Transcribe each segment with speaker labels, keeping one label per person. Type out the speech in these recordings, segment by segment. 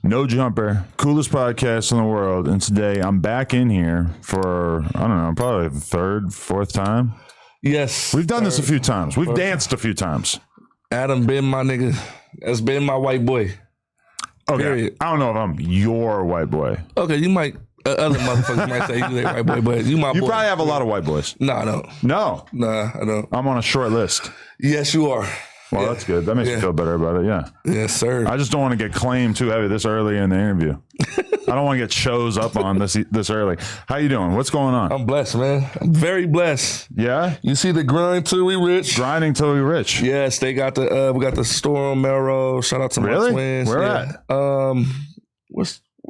Speaker 1: No Jumper, coolest podcast in the world. And today I'm back in here for, I don't know, probably the third, fourth time.
Speaker 2: Yes.
Speaker 1: We've done this a few times. We've danced a few times.
Speaker 2: Adam been my nigga. That's been my white boy.
Speaker 1: Okay.
Speaker 2: Period.
Speaker 1: I don't know if I'm your white boy.
Speaker 2: Okay, you might, other motherfuckers might say you ain't white boy, but you my boy.
Speaker 1: You probably have a lot of white boys.
Speaker 2: Nah, I don't.
Speaker 1: No.
Speaker 2: Nah, I don't.
Speaker 1: I'm on a short list.
Speaker 2: Yes, you are.
Speaker 1: Well, that's good. That makes me feel better about it, yeah.
Speaker 2: Yes, sir.
Speaker 1: I just don't want to get claimed too heavy this early in the interview. I don't want to get shows up on this early. How you doing? What's going on?
Speaker 2: I'm blessed, man. I'm very blessed.
Speaker 1: Yeah?
Speaker 2: You see the grind till we rich.
Speaker 1: Grinding till we rich.
Speaker 2: Yes, they got the we got the store on Melrose. Shout out to my twins.
Speaker 1: Where at?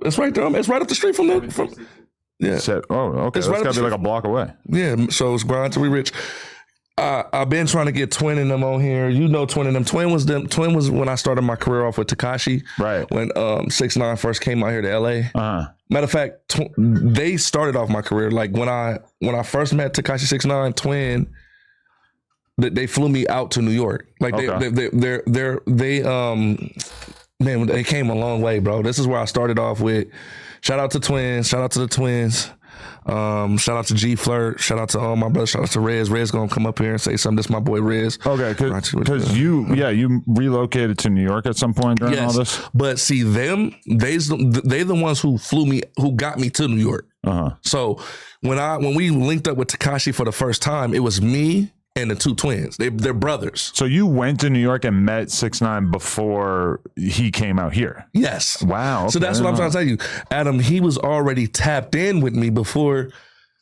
Speaker 2: It's right there. It's right up the street from okay.
Speaker 1: Okay. It's gotta be like a block away.
Speaker 2: Yeah, so it's grind till we rich. I've been trying to get Twin and them on here. You know Twin and them. Twin was when I started my career off with Tekashi.
Speaker 1: Right.
Speaker 2: When 6ix9ine first came out here to LA.
Speaker 1: Uh-huh.
Speaker 2: Matter of fact, they started off my career. Like when I first met Tekashi 6ix9ine, Twin, they flew me out to New York. Like man, they came a long way, bro. This is where I started off with. Shout out to Twins. Shout out to the Twins. Shout out to G Flirt. Shout out to all my brothers. Shout out to Rez. Rez gonna come up here and say something. This is my boy Rez.
Speaker 1: Okay, because you relocated to New York at some point during all this.
Speaker 2: But see they the ones who got me to New York.
Speaker 1: Uh-huh.
Speaker 2: So when we linked up with Tekashi for the first time, it was me and the two twins. They're brothers.
Speaker 1: So you went to New York and met 6ix9ine before he came out here?
Speaker 2: Yes.
Speaker 1: Wow. Okay.
Speaker 2: So that's what I'm trying to tell you. Adam, he was already tapped in with me before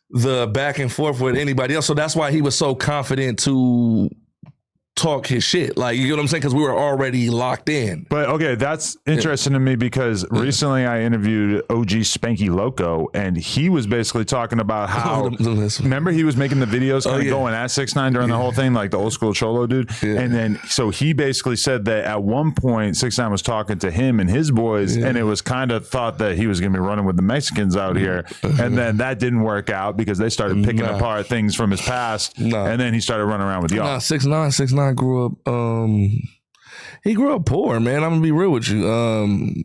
Speaker 2: the back and forth with anybody else. So that's why he was so confident to talk his shit. Like, you know what I'm saying? Because we were already locked in.
Speaker 1: But okay, that's interesting to me because recently I interviewed OG Spanky Loco and he was basically talking about how, remember he was making the videos kind of going at 6ix9ine during the whole thing, like the old school Cholo dude. Yeah. And then, so he basically said that at one point 6ix9ine was talking to him and his boys and it was kind of thought that he was going to be running with the Mexicans out here. And then that didn't work out because they started picking apart things from his past. And then he started running around with y'all.
Speaker 2: 6ix9ine grew up he grew up poor, man. I'm gonna be real with you.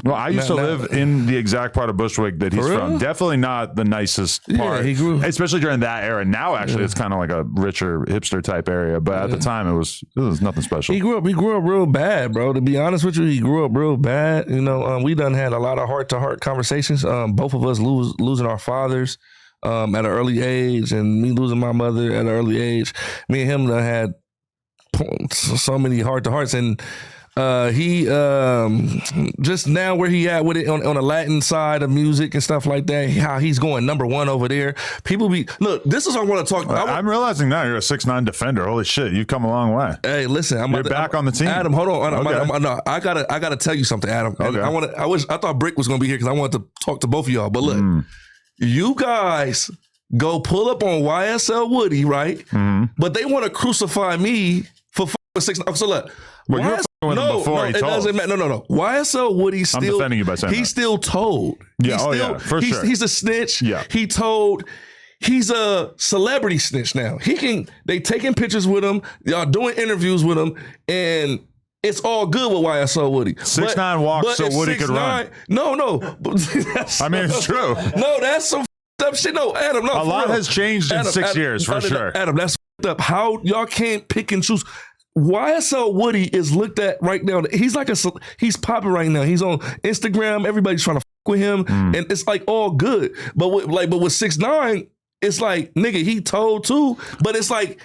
Speaker 1: Well, I used to live in the exact part of Bushwick that he's from. Definitely not the nicest part.
Speaker 2: He grew,
Speaker 1: especially during that era. Now actually it's kind of like a richer hipster type area, but at the time it was nothing special.
Speaker 2: He grew up real bad, bro. To be honest with you, he grew up real bad. You know, we done had a lot of heart-to-heart conversations. Both of us losing our fathers at an early age, and me losing my mother at an early age. Me and him done had so many heart-to-hearts, and he just now where he at with it on the Latin side of music and stuff like that, how he's going #1 over there. People look, this is what I want to talk about.
Speaker 1: I'm realizing now you're a 6ix9ine defender. Holy shit, you've come a long way.
Speaker 2: Hey, listen,
Speaker 1: you're back on the team.
Speaker 2: Adam, hold on. No, I gotta tell you something, Adam. Okay. I thought Bricc was gonna be here because I wanted to talk to both of y'all. But look, you guys go pull up on YSL Woody, right? But they want to crucify me for 6ix9ine. So look,
Speaker 1: well, you were with him before he told.
Speaker 2: It doesn't matter. No. YSL Woody still.
Speaker 1: I'm defending you by saying
Speaker 2: he's still told.
Speaker 1: Yeah, for sure.
Speaker 2: He's a snitch.
Speaker 1: Yeah.
Speaker 2: He told. He's a celebrity snitch now. They taking pictures with him. Y'all doing interviews with him, and it's all good with YSL Woody.
Speaker 1: 6ix9ine walks so Woody could run.
Speaker 2: No.
Speaker 1: I mean, it's true.
Speaker 2: No, that's some up shit. No, Adam. No,
Speaker 1: a lot has changed in 6 years for sure.
Speaker 2: Adam, that's up. How y'all can't pick and choose. YSL Woody is looked at right now. He's popping right now. He's on Instagram. Everybody's trying to fuck with him, and it's like all good. But with 6ix9ine, it's like, nigga, he told too. But it's like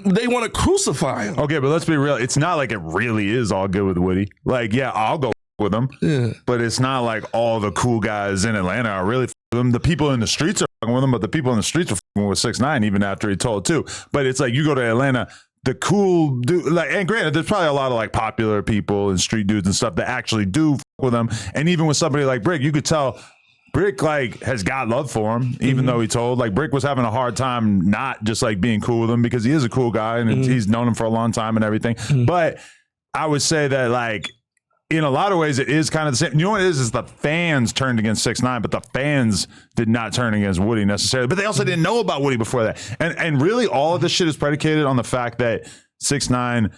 Speaker 2: they want to crucify him.
Speaker 1: Okay, but let's be real. It's not like it really is all good with Woody. Like, yeah, I'll go with him.
Speaker 2: Yeah,
Speaker 1: but it's not like all the cool guys in Atlanta are really with him. The people in the streets are fucking with him, but the people in the streets are fucking with 6ix9ine even after he told too. But it's like you go to Atlanta. The cool dude, like, and granted, there's probably a lot of like popular people and street dudes and stuff that actually do fuck with them. And even with somebody like Bricc, you could tell Bricc like has got love for him, even though he told. Like Bricc was having a hard time not just like being cool with him because he is a cool guy and he's known him for a long time and everything. But I would say that like in a lot of ways, it is kind of the same. You know what it is the fans turned against 6ix9ine, but the fans did not turn against Woody necessarily. But they also didn't know about Woody before that. And really, all of this shit is predicated on the fact that 6ix9ine,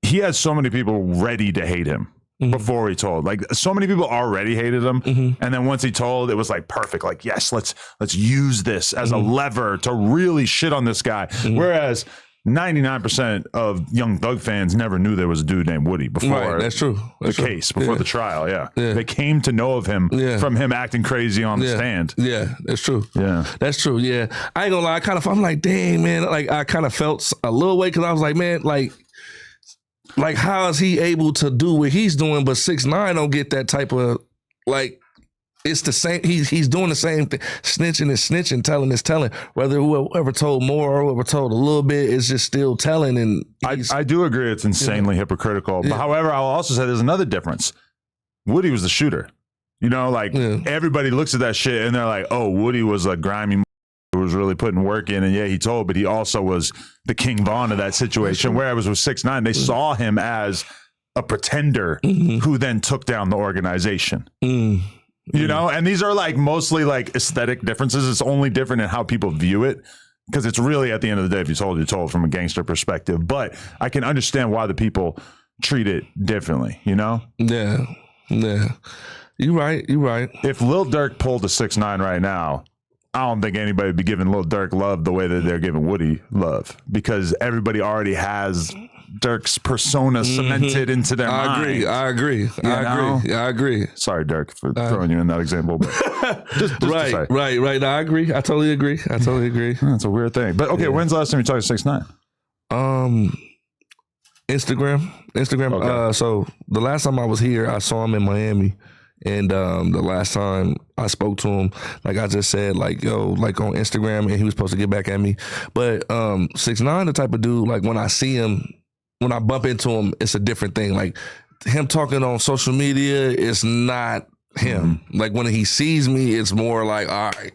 Speaker 1: he has so many people ready to hate him. before he told. Like, so many people already hated him, and then once he told, it was like perfect. Like, yes, let's use this as a lever to really shit on this guy. Whereas 99% of Young Thug fans never knew there was a dude named Woody before.
Speaker 2: Right, that's true. That's
Speaker 1: the
Speaker 2: true.
Speaker 1: case, before the trial. Yeah. They came to know of him from him acting crazy on the stand.
Speaker 2: Yeah, that's true.
Speaker 1: Yeah,
Speaker 2: that's true. Yeah, I ain't gonna lie. I'm like, dang, man. Like, I kind of felt a little way because I was like, man, like how is he able to do what he's doing, but 6ix9ine don't get that type of, like, it's the same. He's doing the same thing. Snitching is snitching, telling is telling. Whether whoever told more or whoever told a little bit, it's just still telling. And
Speaker 1: I do agree it's insanely hypocritical. But however, I'll also say there's another difference. Woody was the shooter. You know, like everybody looks at that shit and they're like, oh, Woody was a grimy who was really putting work in, and he told, but he also was the King Von of that situation. Whereas with 6ix9ine, they saw him as a pretender who then took down the organization. You know, and these are like mostly like aesthetic differences. It's only different in how people view it, because it's really, at the end of the day, if you told, you're told from a gangster perspective. But I can understand why the people treat it differently, you know?
Speaker 2: Yeah. You're right.
Speaker 1: If Lil Durk pulled a 6ix9ine right now, I don't think anybody would be giving Lil Durk love the way that they're giving Woody love, because everybody already has Durk's persona cemented into their mind.
Speaker 2: I agree.
Speaker 1: Sorry, Durk, for throwing you in that example. But just
Speaker 2: right. No, I agree. I totally agree.
Speaker 1: That's a weird thing. But okay, when's the last time you talked to 6ix9ine?
Speaker 2: Instagram.
Speaker 1: Okay.
Speaker 2: So the last time I was here, I saw him in Miami. And the last time I spoke to him, like I just said, like, yo, like on Instagram, and he was supposed to get back at me. But 6ix9ine, the type of dude, like when I see him, when I bump into him, it's a different thing. Like him talking on social media, it's not him. Like when he sees me, it's more like, all right,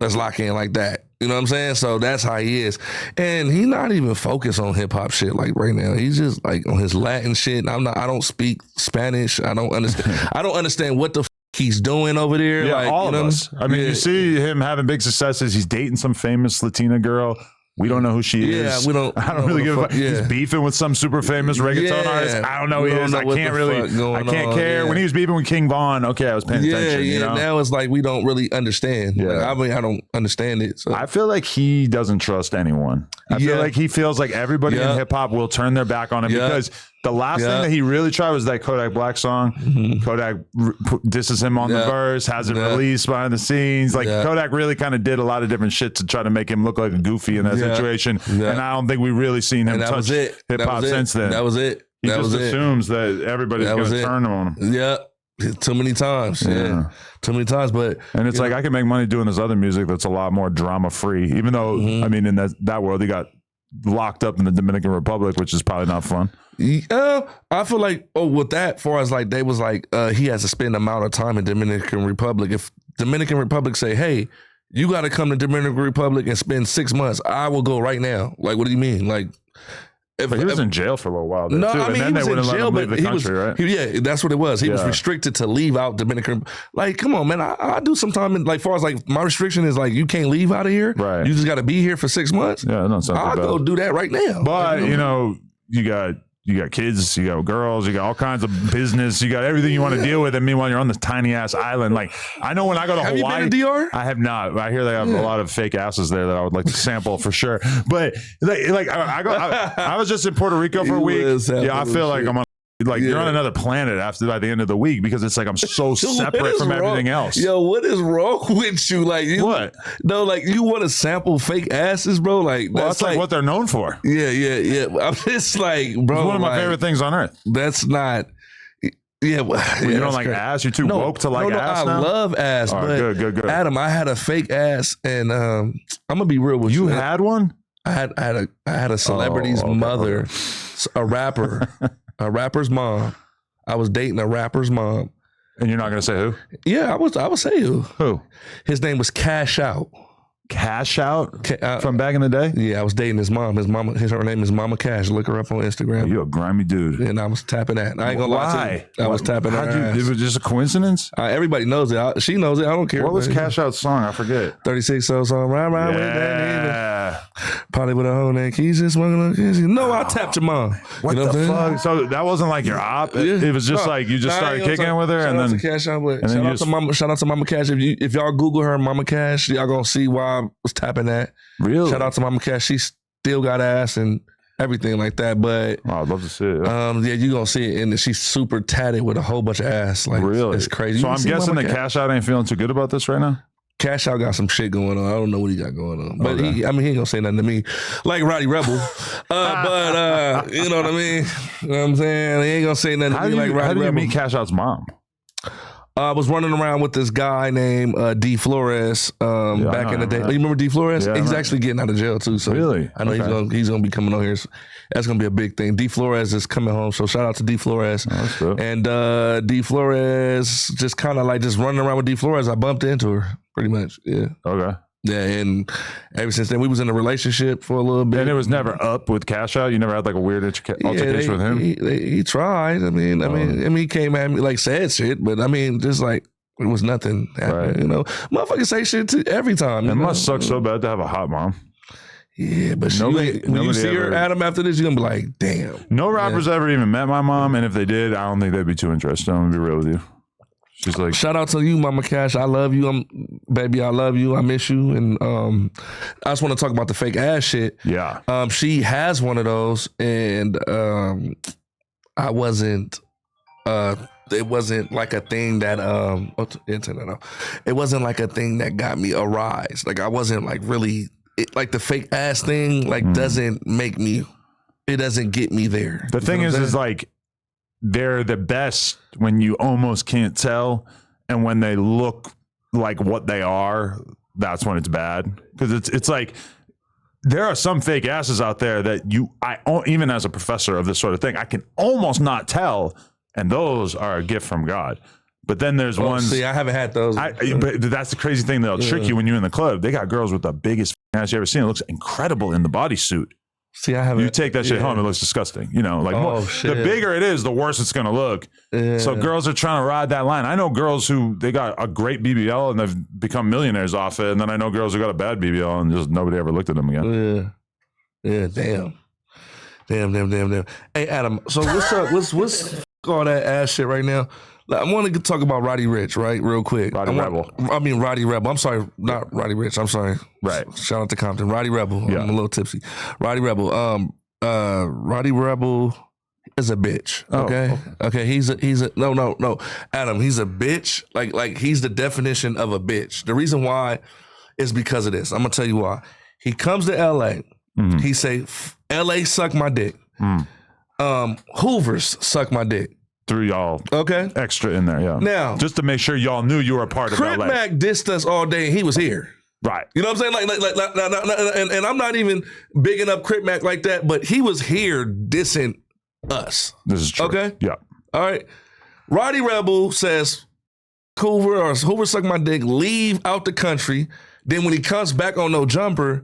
Speaker 2: let's lock in like that. You know what I'm saying? So that's how he is. And he's not even focused on hip hop shit like right now. He's just like on his Latin shit. I don't speak Spanish. I don't understand what the he's doing over there.
Speaker 1: Yeah,
Speaker 2: like,
Speaker 1: all of us. I mean, you see him having big successes. He's dating some famous Latina girl. We don't know who she is.
Speaker 2: Yeah, we don't.
Speaker 1: I don't really give a fuck. He's beefing with some super famous reggaeton artist. I don't know who he is. I can't care. When he was beefing with King Von, okay, I was paying attention. You know?
Speaker 2: Now it's like we don't really understand.
Speaker 1: Yeah.
Speaker 2: Like, I mean, I don't understand it. So.
Speaker 1: I feel like he doesn't trust anyone. I feel like he feels like everybody in hip hop will turn their back on him because the last thing that he really tried was that Kodak Black song. Kodak disses him on the verse, has it released behind the scenes. Like Kodak really kind of did a lot of different shit to try to make him look like a goofy in that situation. And I don't think we really seen him touch hip hop since then.
Speaker 2: That was it.
Speaker 1: He just assumes that everybody's going to turn on him.
Speaker 2: Yeah. Too many times. Yeah. Too many times. But
Speaker 1: it's like, I can make money doing this other music that's a lot more drama free. Even though, I mean, in that world, he got locked up in the Dominican Republic, which is probably not fun.
Speaker 2: I feel like, with that, far as like, they was like, he has to spend amount of time in Dominican Republic. If Dominican Republic say, hey, you got to come to Dominican Republic and spend 6 months, I will go right now. Like, what do you mean? Like,
Speaker 1: but he was in jail for a little while.
Speaker 2: No,
Speaker 1: too.
Speaker 2: I mean,
Speaker 1: and then
Speaker 2: he was
Speaker 1: they
Speaker 2: in jail,
Speaker 1: leave
Speaker 2: but
Speaker 1: the country, right?
Speaker 2: Yeah, that's what it was. He was restricted to leave out Dominican. Like, come on, man. I do sometime, like, far as like my restriction is like, you can't leave out of here.
Speaker 1: Right.
Speaker 2: You just got to be here for 6 months.
Speaker 1: Yeah, no,
Speaker 2: I'll go do that right now.
Speaker 1: But you know, you got kids, you got girls, you got all kinds of business, you got everything you want to deal with. And meanwhile, you're on this tiny ass island. Like, I know when I go to Hawaii,
Speaker 2: have you been to DR?
Speaker 1: I have not. I hear they have a lot of fake asses there that I would like to sample for sure. But like I was just in Puerto Rico for a week. Yeah, I feel like I'm on. Like you're on another planet by the end of the week, because it's like I'm so separate from everything else.
Speaker 2: Yo, what is wrong with you? Like
Speaker 1: what?
Speaker 2: No, like you want to sample fake asses, bro? Like
Speaker 1: that's like what they're known for.
Speaker 2: Yeah. I'm just like, bro,
Speaker 1: it's one of my favorite things on earth.
Speaker 2: That's not. Yeah,
Speaker 1: you don't like ass? You're too woke to like ass now?
Speaker 2: I love ass.
Speaker 1: All
Speaker 2: right,
Speaker 1: but good.
Speaker 2: Adam, I had a fake ass, and I'm gonna be real with you.
Speaker 1: You had one?
Speaker 2: I had a celebrity's mother, a rapper. A rapper's mom. I was dating a rapper's mom.
Speaker 1: And you're not going to say who?
Speaker 2: Yeah, I would say who.
Speaker 1: Who?
Speaker 2: His name was Cash Out.
Speaker 1: Cash Out? From back in the day?
Speaker 2: Yeah, I was dating his mom. Her name is Mama Cash. Look her up on Instagram.
Speaker 1: Oh, you a grimy dude.
Speaker 2: And I was tapping that. I ain't going to lie to you. I was tapping that.
Speaker 1: It was just a coincidence?
Speaker 2: Everybody knows it. She knows it. I don't care.
Speaker 1: What was Cash Out's song? I forget.
Speaker 2: 36 so song. Right with that.
Speaker 1: Yeah.
Speaker 2: Probably with a whole name. Keisha smoking. No, I tapped your mom.
Speaker 1: What
Speaker 2: you know
Speaker 1: the
Speaker 2: what I'm
Speaker 1: fuck? So that wasn't like your op. It was just like you just started kicking it with her, and then
Speaker 2: shout out to Mama Cash. If y'all Google her, Mama Cash, y'all gonna see why I was tapping that.
Speaker 1: Really?
Speaker 2: Shout out to Mama Cash. She still got ass and everything like that. But
Speaker 1: I'd love to see it.
Speaker 2: yeah, you gonna see it, and she's super tatted with a whole bunch of ass. Like,
Speaker 1: really,
Speaker 2: it's crazy.
Speaker 1: So I'm guessing that Cash Out ain't feeling too good about this right now.
Speaker 2: Cash Out got some shit going on. I don't know what he got going on, but he ain't gonna say nothing to me, like Rowdy Rebel. But you know what I mean. You know what I'm saying, he ain't gonna say nothing to me like Rowdy Rebel. How did you
Speaker 1: meet Cash Out's mom?
Speaker 2: I was running around with this guy named D. Flores back in the day. You remember D. Flores? Yeah, he's actually getting out of jail too. So
Speaker 1: really,
Speaker 2: I know he's gonna be coming on here. So that's gonna be a big thing. D. Flores is coming home, so shout out to D. Flores. And D. Flores just kind of like just running around with D. Flores. I bumped into her pretty much. Yeah.
Speaker 1: Okay.
Speaker 2: Yeah, and ever since then we was in a relationship for a little bit.
Speaker 1: And it was never up with Cash Out. You never had like a weird altercation with him.
Speaker 2: He tried. I mean, he came at me like said shit, but I mean, just like it was nothing happening. Right. You know, motherfuckers say shit every time.
Speaker 1: It must suck so bad to have a hot mom.
Speaker 2: Yeah, but when you see her, Adam, after this, you're gonna be like, damn.
Speaker 1: No rappers ever even met my mom, and if they did, I don't think they'd be too interested. I'm gonna be real with you. She's like,
Speaker 2: shout out to you, Mama Cash. I love you. Baby, I love you. I miss you. And I just want to talk about the fake ass shit.
Speaker 1: Yeah.
Speaker 2: She has one of those, and I wasn't. It wasn't like a thing that it wasn't like a thing that got me a rise. Like I wasn't like really like the fake ass thing. Like doesn't make me. It doesn't get me there.
Speaker 1: The thing is like. They're the best when you almost can't tell, and when they look like what they are, that's when it's bad. Because it's like there are some fake asses out there that even as a professor of this sort of thing, I can almost not tell, and those are a gift from God. But then there's ones.
Speaker 2: See, I haven't had those.
Speaker 1: But that's the crazy thing. They'll trick you when you're in the club. They got girls with the biggest ass you ever seen. It looks incredible in the bodysuit.
Speaker 2: See, I haven't.
Speaker 1: You take that shit home, it looks disgusting. You know, like the bigger it is, the worse it's gonna look. Yeah. So girls are trying to ride that line. I know girls who they got a great BBL and they've become millionaires off it, and then I know girls who got a bad BBL and just nobody ever looked at them again.
Speaker 2: Yeah, damn. Hey, Adam. So what's up? What's all that ass shit right now? I want to talk about Roddy Ricch, right, real quick.
Speaker 1: Rowdy Rebel.
Speaker 2: I'm sorry, not Roddy Ricch. I'm sorry.
Speaker 1: Right.
Speaker 2: Shout out to Compton. Rowdy Rebel.
Speaker 1: Yeah.
Speaker 2: I'm a little tipsy. Rowdy Rebel. Rowdy Rebel is a bitch. Okay. Okay. He's a no. Adam, he's a bitch. Like he's the definition of a bitch. The reason why is because of this. I'm gonna tell you why. He comes to LA. He say, LA suck my dick. Hoovers suck my dick.
Speaker 1: Threw y'all extra in there, yeah.
Speaker 2: Now,
Speaker 1: just to make sure y'all knew you were a part of LA.
Speaker 2: Crip Mac dissed us all day, and he was here.
Speaker 1: Right.
Speaker 2: You know what I'm saying? And I'm not even bigging up Crip Mac like that, but he was here dissing us.
Speaker 1: This is true.
Speaker 2: Okay?
Speaker 1: Yeah.
Speaker 2: All right. Rowdy Rebel says, Hoover suck my dick, leave out the country. Then when he comes back on No Jumper,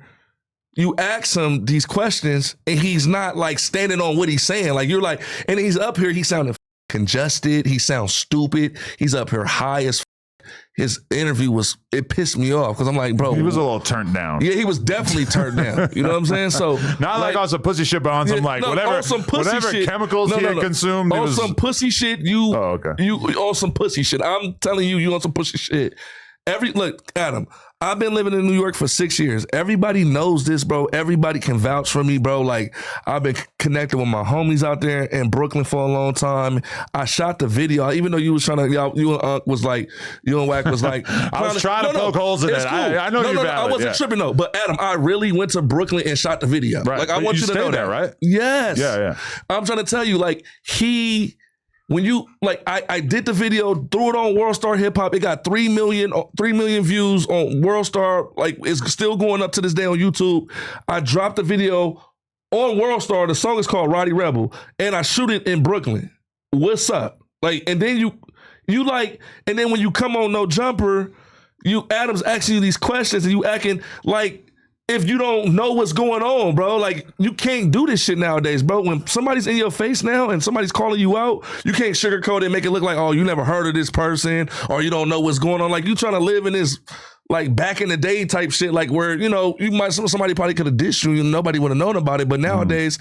Speaker 2: you ask him these questions, and he's not like standing on what he's saying. Like you're like, and he's up here, he's sounding congested. He sounds stupid. He's up here high as his interview it pissed me off because I'm like, bro.
Speaker 1: He was a little turned down.
Speaker 2: Yeah, he was definitely turned down. You know what I'm saying? So
Speaker 1: not like on some pussy shit, but on some whatever
Speaker 2: shit.
Speaker 1: chemicals he had consumed.
Speaker 2: On some pussy shit, you on some pussy shit. I'm telling you, you on some pussy shit. Look, Adam, I've been living in New York for 6 years. Everybody knows this, bro. Everybody can vouch for me, bro. Like, I've been connected with my homies out there in Brooklyn for a long time. I shot the video, even though you was trying to, you and Unc was like, you and Wack was like.
Speaker 1: I was trying to poke holes in it. Cool. I know you're valid.
Speaker 2: I wasn't tripping though. But Adam, I really went to Brooklyn and shot the video.
Speaker 1: Right.
Speaker 2: Like, I want you to know that,
Speaker 1: right?
Speaker 2: Yes.
Speaker 1: Yeah.
Speaker 2: I'm trying to tell you, like, when you, like, I did the video, threw it on World Star Hip Hop. It got 3 million views on World Star. Like, it's still going up to this day on YouTube. I dropped the video on World Star. The song is called Rowdy Rebel. And I shoot it in Brooklyn. What's up? Like, and then you like, and then when you come on No Jumper, Adam's asking you these questions and you acting like, if you don't know what's going on, bro, like you can't do this shit nowadays, bro. When somebody's in your face now and somebody's calling you out, you can't sugarcoat it and make it look like, oh, you never heard of this person or you don't know what's going on. Like you trying to live in this like back in the day type shit, like where, you know, somebody probably could have dissed you and nobody would have known about it. But nowadays,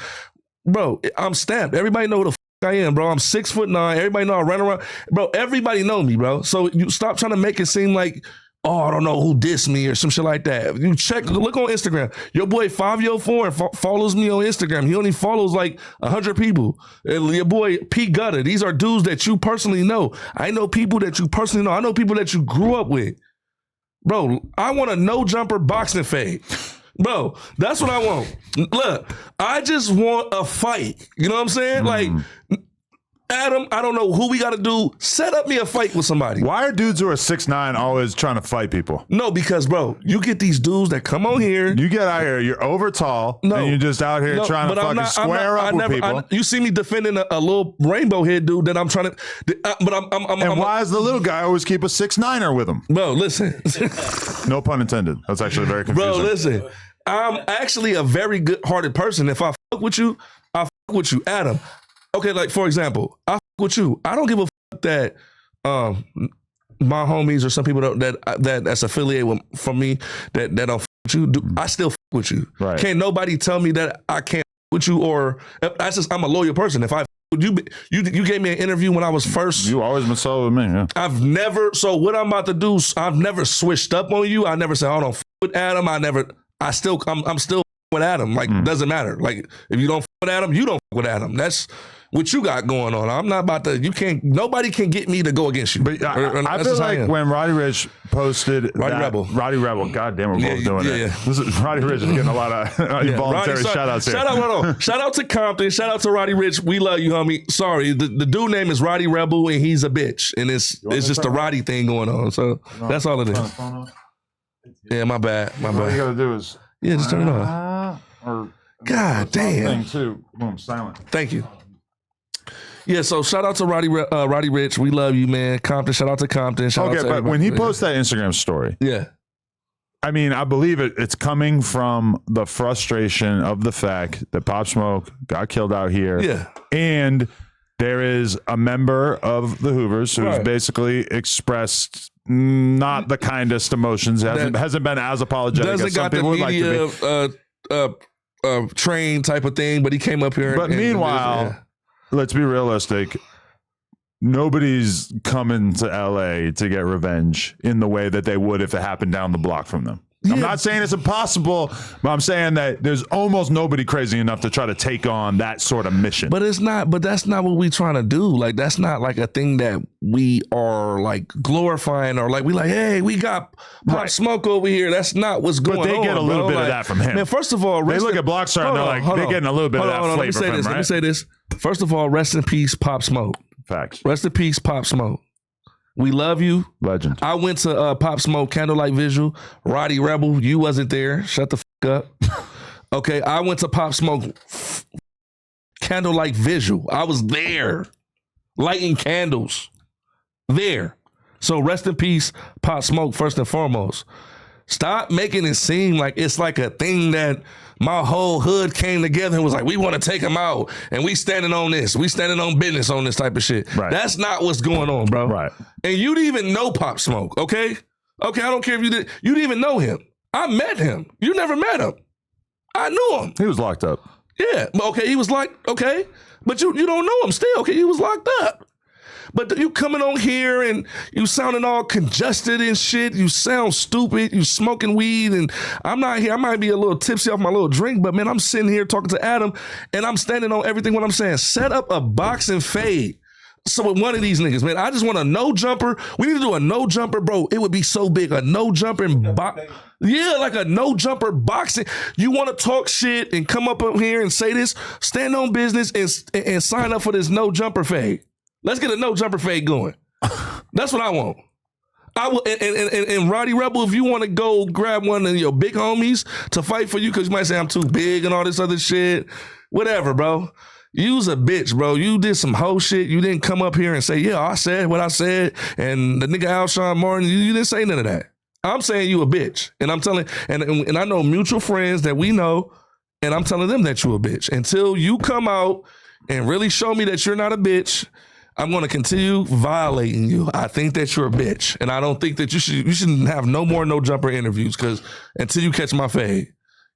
Speaker 2: bro, I'm stamped. Everybody know who the I am, bro. I'm 6'9". Everybody know I run around. Bro, everybody know me, bro. So you stop trying to make it seem like, oh, I don't know who dissed me or some shit like that. You look on Instagram. Your boy Fivio Foreign follows me on Instagram. He only follows like 100 people. And your boy P Gutter. These are dudes that you personally know. I know people that you personally know. I know people that you grew up with. Bro, I want a no jumper boxing fade. Bro, that's what I want. Look, I just want a fight. You know what I'm saying? Like, Adam, I don't know who we got to do. Set up me a fight with somebody.
Speaker 1: Why are dudes who are 6'9" always trying to fight people?
Speaker 2: No, because, bro, you get these dudes that come on here.
Speaker 1: You get out here, you're over tall, and you're just out here trying to fucking square up with people.
Speaker 2: You see me defending a little rainbow head dude that I'm trying to. But I'm
Speaker 1: why does the little guy always keep a 6'9"er with him?
Speaker 2: Bro, listen.
Speaker 1: No pun intended. That's actually very confusing.
Speaker 2: Bro, listen. I'm actually a very good-hearted person. If I fuck with you, I fuck with you, Adam. Okay, like for example, I fuck with you. I don't give a fuck that my homies or some people that's affiliated from me that don't fuck with you. I still fuck with you. Right. Can't nobody tell me that I can't fuck with you, or that's just I'm a loyal person. If I you gave me an interview when I was first.
Speaker 1: You always been so with me. Yeah.
Speaker 2: I've never. So what I'm about to do? I've never switched up on you. I never said, "Oh, don't fuck with Adam." I'm still with Adam. Like, doesn't matter. Like, if you don't fuck with Adam, you don't fuck with Adam. That's what you got going on. I'm not about to, nobody can get me to go against you.
Speaker 1: But I feel like when Rowdy Rich posted Rowdy Rebel, God damn, we're both doing it. Yeah. This is, Rowdy Rich is getting a lot of involuntary shout outs here.
Speaker 2: Shout out to Compton. Shout out to Rowdy Rich. We love you, homie. Sorry, the dude name is Rowdy Rebel and he's a bitch. And it's just a Roddy thing going on. So that's all it is. Yeah, my bad.
Speaker 1: What you gotta do is
Speaker 2: just turn it off. God damn.
Speaker 1: Too. Boom, silent.
Speaker 2: Thank you. Yeah, so shout out to Rowdy Rich. We love you, man. Compton. Shout out to Compton. Shout out to
Speaker 1: but when he posts that Instagram story, I mean, I believe it's coming from the frustration of the fact that Pop Smoke got killed out here. Yeah, and there is a member of the Hoovers who's basically expressed not the kindest emotions, hasn't been as apologetic as some people would like to be.
Speaker 2: Train type of thing, but he came up here.
Speaker 1: But meanwhile, let's be realistic. Nobody's coming to LA to get revenge in the way that they would if it happened down the block from them. I'm not saying it's impossible, but I'm saying that there's almost nobody crazy enough to try to take on that sort of mission.
Speaker 2: But that's not what we trying to do. Like, that's not like a thing that we are like glorifying or like, we like, hey, we got Pop Smoke over here. That's not what's going on.
Speaker 1: But they get a little bit of that from him.
Speaker 2: Man, first of all,
Speaker 1: they look at Blockstar and they're like, they're getting a little bit of that flavor from him, right?
Speaker 2: Let me say this. First of all, rest in peace, Pop Smoke.
Speaker 1: Facts.
Speaker 2: Rest in peace, Pop Smoke. We love you.
Speaker 1: Legend.
Speaker 2: I went to Pop Smoke Candlelight Visual. Rowdy Rebel, you wasn't there. Shut the fuck up. Okay, I went to Pop Smoke Candlelight Visual. I was there. Lighting candles. There. So rest in peace, Pop Smoke, first and foremost. Stop making it seem like it's like a thing that my whole hood came together and was like, we want to take him out and we standing on this. We standing on business on this type of shit. Right. That's not what's going on, bro.
Speaker 1: Right.
Speaker 2: And you didn't even know Pop Smoke, okay? Okay, I don't care if you did. You didn't even know him. I met him. You never met him. I knew him.
Speaker 1: He was locked up.
Speaker 2: Yeah. Okay, he was like, okay. But you don't know him still. Okay, he was locked up. But you coming on here and you sounding all congested and shit. You sound stupid. You smoking weed and I'm not here. I might be a little tipsy off my little drink, but man, I'm sitting here talking to Adam and I'm standing on everything what I'm saying. Set up a boxing fade. So with one of these niggas, man, I just want a no jumper. We need to do a no jumper, bro. It would be so big. A no jumper and like a no jumper boxing. You want to talk shit and come up here and say this, stand on business and sign up for this no jumper fade. Let's get a no jumper fade going. That's what I want. I will, and Rowdy Rebel, if you want to go grab one of your big homies to fight for you, because you might say I'm too big and all this other shit, whatever, bro. You's a bitch, bro. You did some hoe shit. You didn't come up here and say, yeah, I said what I said, and the nigga Shawn Martin, you didn't say none of that. I'm saying you a bitch, and I'm telling, and I know mutual friends that we know, and I'm telling them that you a bitch. Until you come out and really show me that you're not a bitch, I'm going to continue violating you. I think that you're a bitch, and I don't think that you shouldn't have no more no jumper interviews because until you catch my fade.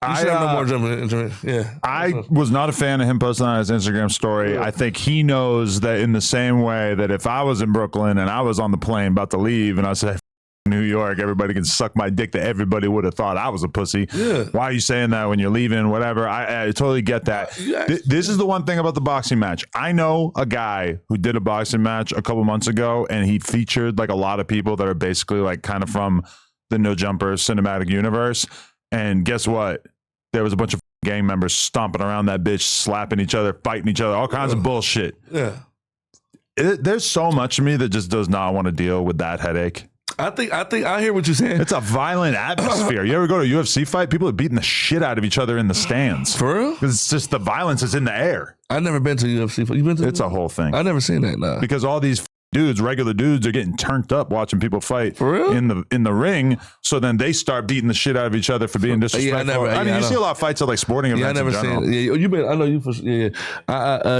Speaker 2: You should have no more jumper. Yeah,
Speaker 1: I was not a fan of him posting on his Instagram story.
Speaker 2: Yeah.
Speaker 1: I think he knows that in the same way that if I was in Brooklyn and I was on the plane about to leave and I said, New York, everybody can suck my dick, that everybody would have thought I was a pussy.
Speaker 2: Yeah.
Speaker 1: Why are you saying that when you're leaving, whatever? I totally get that. This is the one thing about the boxing match. I know a guy who did a boxing match a couple months ago, and he featured like a lot of people that are basically like kind of from the No Jumper cinematic universe. And guess what? There was a bunch of gang members stomping around that bitch, slapping each other, fighting each other, all kinds of bullshit.
Speaker 2: Yeah.
Speaker 1: There's so much of me that just does not want to deal with that headache.
Speaker 2: I think I hear what you're saying.
Speaker 1: It's a violent atmosphere. You ever go to a UFC fight? People are beating the shit out of each other in the stands.
Speaker 2: For real?
Speaker 1: Because it's just the violence is in the air.
Speaker 2: I've never been to UFC. You been to?
Speaker 1: It's a whole thing.
Speaker 2: I've never seen that. Nah.
Speaker 1: Because all these dudes, regular dudes, are getting turned up watching people fight
Speaker 2: For real?
Speaker 1: in the ring. So then they start beating the shit out of each other for being disrespectful. I mean, you see a lot of fights at like sporting events.
Speaker 2: Yeah, I never
Speaker 1: in general.
Speaker 2: seen. Yeah, you been. I know you for. Yeah,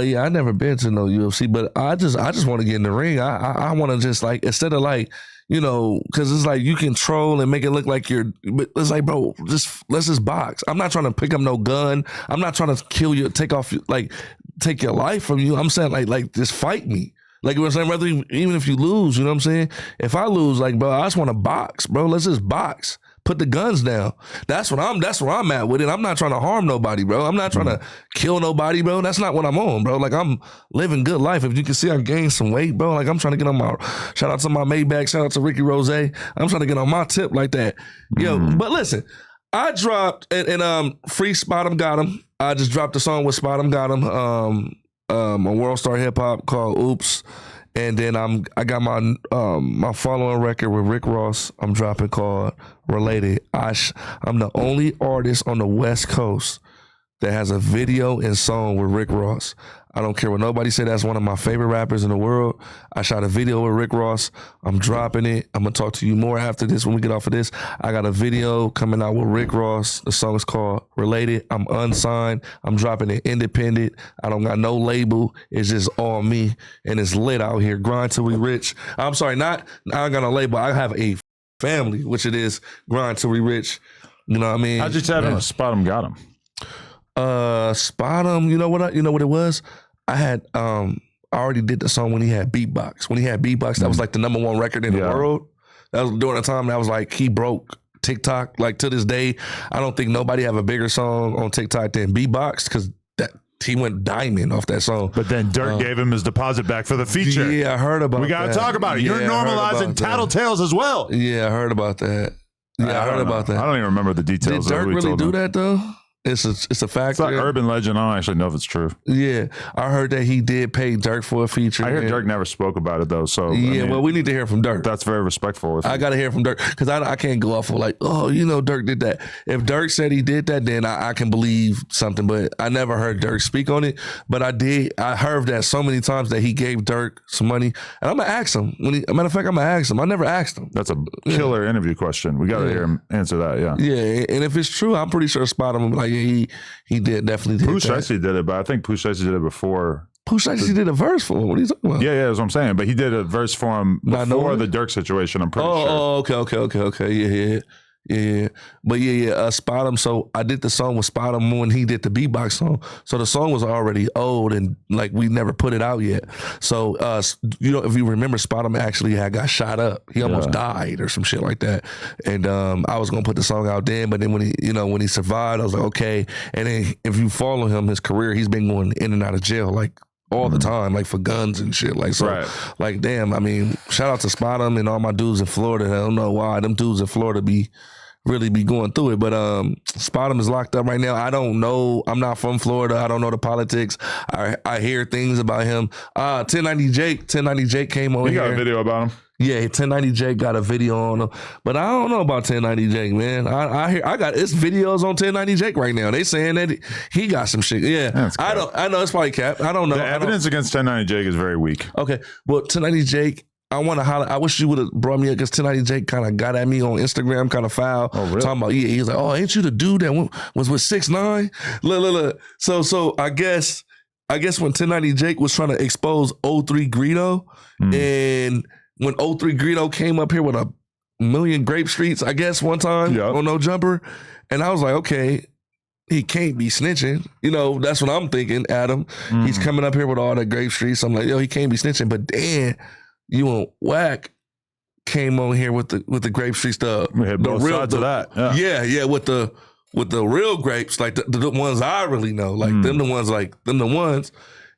Speaker 2: yeah. I never been to no UFC, but I just want to get in the ring. I want to just like instead of like. You know, because it's like you can troll and make it look like you're. But it's like, bro, let's just box. I'm not trying to pick up no gun. I'm not trying to kill you, take your life from you. I'm saying like just fight me. Like you know what I'm saying, whether even if you lose, you know what I'm saying. If I lose, like bro, I just want to box, bro. Let's just box. Put the guns down. That's where I'm at with it. I'm not trying to harm nobody, bro. I'm not trying to kill nobody, bro. That's not what I'm on, bro. Like I'm living good life. If you can see I gained some weight, bro. Like I'm trying to get on my shout out to my Maybach, shout out to Ricky Rose. I'm trying to get on my tip like that. Yo, but listen, I dropped and Free Spot 'em Got 'em. I just dropped a song with Spot 'em Got 'em on World Star Hip Hop called Oops. And then I got my following record with Rick Ross. I'm dropping called Related. I'm the only artist on the West Coast that has a video and song with Rick Ross. I don't care what nobody say. That's one of my favorite rappers in the world. I shot a video with Rick Ross. I'm dropping it. I'm gonna talk to you more after this when we get off of this. I got a video coming out with Rick Ross. The song is called Related. I'm unsigned. I'm dropping it independent. I don't got no label. It's just all me, and it's lit out here. Grind till we rich. I'm sorry, I ain't got no label. I have a family, which it is Grind till we rich. You know what I mean?
Speaker 1: I just had him Spot 'em Got 'em.
Speaker 2: Spot 'em. You know what it was? I had I already did the song when he had beatbox. When he had beatbox, that was like the #1 record in the world. That was during the time that was like he broke TikTok. Like to this day, I don't think nobody have a bigger song on TikTok than beatbox because he went diamond off that song.
Speaker 1: But then Dirk gave him his deposit back for the feature.
Speaker 2: Yeah, I heard about that.
Speaker 1: We got to talk about it. You're normalizing tattletales as well.
Speaker 2: Yeah, I heard about that. Yeah, I heard about that.
Speaker 1: I don't even remember the details.
Speaker 2: Did Dirk really do that though? It's a factor.
Speaker 1: It's like urban legend. I don't actually know if it's true.
Speaker 2: Yeah, I heard that he did pay Dirk for a feature.
Speaker 1: I heard Dirk never spoke about it though. So
Speaker 2: yeah, well, we need to hear from Dirk.
Speaker 1: That's very respectful.
Speaker 2: I got to hear from Dirk because I can't go off of like, oh, you know, Dirk did that. If Dirk said he did that, then I can believe something. But I never heard Dirk speak on it. But I did. I heard that so many times that he gave Dirk some money, and I'm gonna ask him. Matter of fact, I'm gonna ask him. I never asked him.
Speaker 1: That's a killer interview question. We got to hear him answer that. Yeah.
Speaker 2: Yeah, and if it's true, I'm pretty sure Spot him. Like he definitely did.
Speaker 1: Pooh Shiesty did it, but I think Pooh Shiesty did it before.
Speaker 2: Pooh Shiesty did a verse for him. What are you talking about?
Speaker 1: Yeah, that's what I'm saying. But he did a verse for him before the Dirk situation. I'm pretty sure.
Speaker 2: Oh, okay. Yeah. But yeah, Spot him. So I did the song with Spot him when he did the beatbox song. So the song was already old and like we never put it out yet. So you know, if you remember, Spot him actually got shot up. He almost died or some shit like that. And I was gonna put the song out then, but then when he survived, I was like, okay. And then if you follow him, his career, he's been going in and out of jail like all the time, like for guns and shit. Like so, like damn. I mean, shout out to Spot him and all my dudes in Florida. I don't know why them dudes in Florida really be going through it. But Spot 'em is locked up right now. I don't know. I'm not from Florida. I don't know the politics. I hear things about him. 1090 Jake came over here.
Speaker 1: You got a video about him?
Speaker 2: Yeah, 1090 Jake got a video on him. But I don't know about 1090 Jake, man. I got it's videos on 1090 Jake right now. They saying that he got some shit. Yeah. I know it's probably cap. I don't know.
Speaker 1: The evidence against 1090 Jake is very weak.
Speaker 2: Okay. Well, 1090 Jake, I want to holler. I wish you would have brought me up because 1090 Jake kind of got at me on Instagram, kind of foul.
Speaker 1: Oh, really?
Speaker 2: Talking about, he's like, oh, ain't you the dude that was with 6ix9ine? Look. So I guess I guess when 1090 Jake was trying to expose '03 Greedo, and when '03 Greedo came up here with a million grape streets, I guess one time on No Jumper, and I was like, okay, he can't be snitching. You know, that's what I'm thinking, Adam. He's coming up here with all the grape streets. I'm like, yo, he can't be snitching. But then you and Wack came on here with the grape streets, the real
Speaker 1: sides of that.
Speaker 2: Yeah, with the real grapes, like the ones I really know, like them the ones.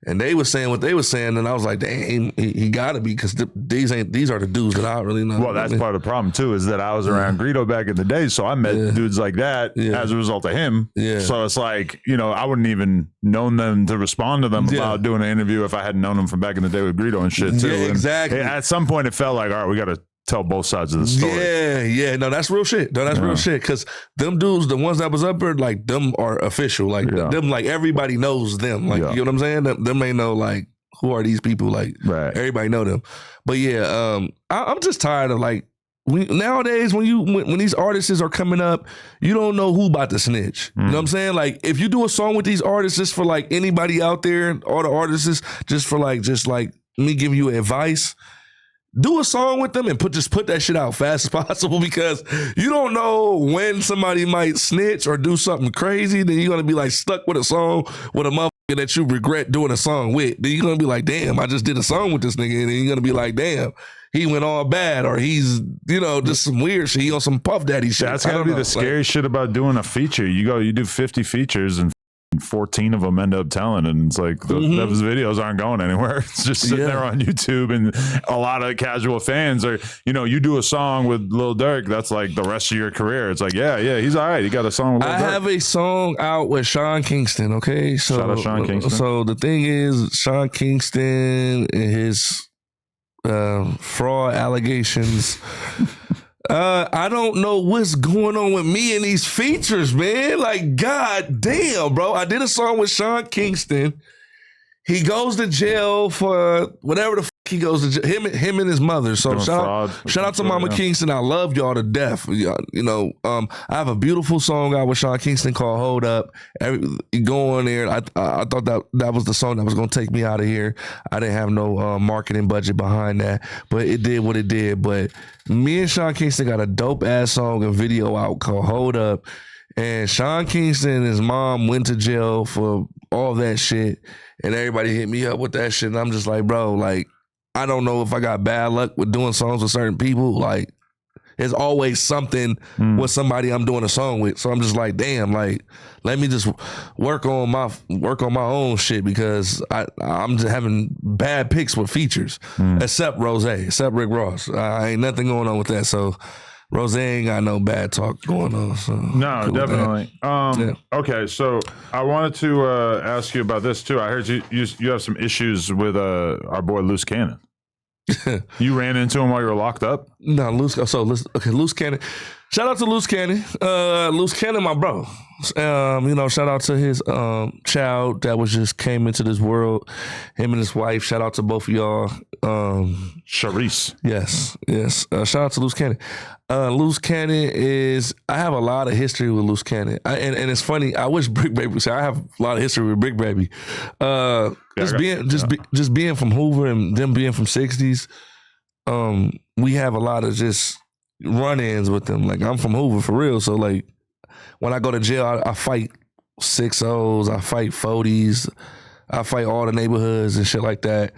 Speaker 2: And they were saying what they were saying, and I was like, dang, he got to be, because these are the dudes that I really know.
Speaker 1: Well, that's part of the problem too, is that I was around Greedo back in the day, so I met dudes like that as a result of him. Yeah. So it's like, you know, I wouldn't even known them to respond to them about doing an interview if I hadn't known them from back in the day with Greedo and shit too.
Speaker 2: Yeah, exactly.
Speaker 1: And at some point, it felt like, all right, we got to tell both sides of the story.
Speaker 2: Yeah. No, that's real shit. Real shit. Because them dudes, the ones that was up there, like, them are official. Like, them, like, everybody knows them. Like, you know what I'm saying? Them ain't no, like, who are these people? Like, everybody know them. But yeah, I'm just tired of, like, nowadays when these artists are coming up, you don't know who about to snitch. You know what I'm saying? Like, if you do a song with these artists just for, like, anybody out there, all the artists, just for, like, me giving you advice, do a song with them and put that shit out fast as possible, because you don't know when somebody might snitch or do something crazy. Then you're gonna be like stuck with a song with a motherfucker that you regret doing a song with. Then you're gonna be like, damn, I just did a song with this nigga. And then you're gonna be like, damn, he went all bad, or he's, you know, just some weird shit. He on some Puff Daddy shit.
Speaker 1: That's gotta be the scary shit about doing a feature. You do 50 features and 14 of them end up telling, and it's like those videos aren't going anywhere. It's just sitting there on YouTube, and a lot of casual fans are, you know, you do a song with Lil Durk, that's like the rest of your career. It's like, yeah, he's all right. He got a song with Lil Durk. I
Speaker 2: have a song out with Sean Kingston, okay? So,
Speaker 1: shout out Sean Kingston.
Speaker 2: So the thing is, Sean Kingston and his fraud allegations, I don't know what's going on with me and these features, man. Like, god damn, bro. I did a song with Sean Kingston. He goes to jail for whatever the fuck he goes to jail. Him and his mother. So shout out to Mama Kingston. I love y'all to death. You know, I have a beautiful song out with Sean Kingston called Hold Up. Go on there. I thought that was the song that was going to take me out of here. I didn't have no marketing budget behind that, but it did what it did. But me and Sean Kingston got a dope ass song and video out called Hold Up. And Sean Kingston and his mom went to jail for all that shit. And everybody hit me up with that shit. And I'm just like, bro, like, I don't know if I got bad luck with doing songs with certain people. Like, there's always something with somebody I'm doing a song with. So I'm just like, damn, like, let me just work on my own shit, because I'm just having bad picks with features, except Rose, except Rick Ross. Ain't nothing going on with that. So Rose ain't got no bad talk going on. So
Speaker 1: no, cool, definitely. Okay, so I wanted to ask you about this too. I heard you have some issues with our boy Loose Cannon. You ran into him while you were locked up?
Speaker 2: No, Loose Cannon. Shout out to Loose Cannon. Loose Cannon, my bro. You know, shout out to his child that just came into this world. Him and his wife. Shout out to both of y'all.
Speaker 1: Sharice.
Speaker 2: Yes. Shout out to Loose Cannon. Loose Cannon is, I have a lot of history with Loose Cannon. And it's funny, I wish Bricc Baby would say I have a lot of history with Bricc Baby. Just being from Hoover and them being from 60s, we have a lot of just run-ins with them. Like, I'm from Hoover for real, so like when I go to jail, I fight 6-0s, I fight 40s, I fight all the neighborhoods and shit like that.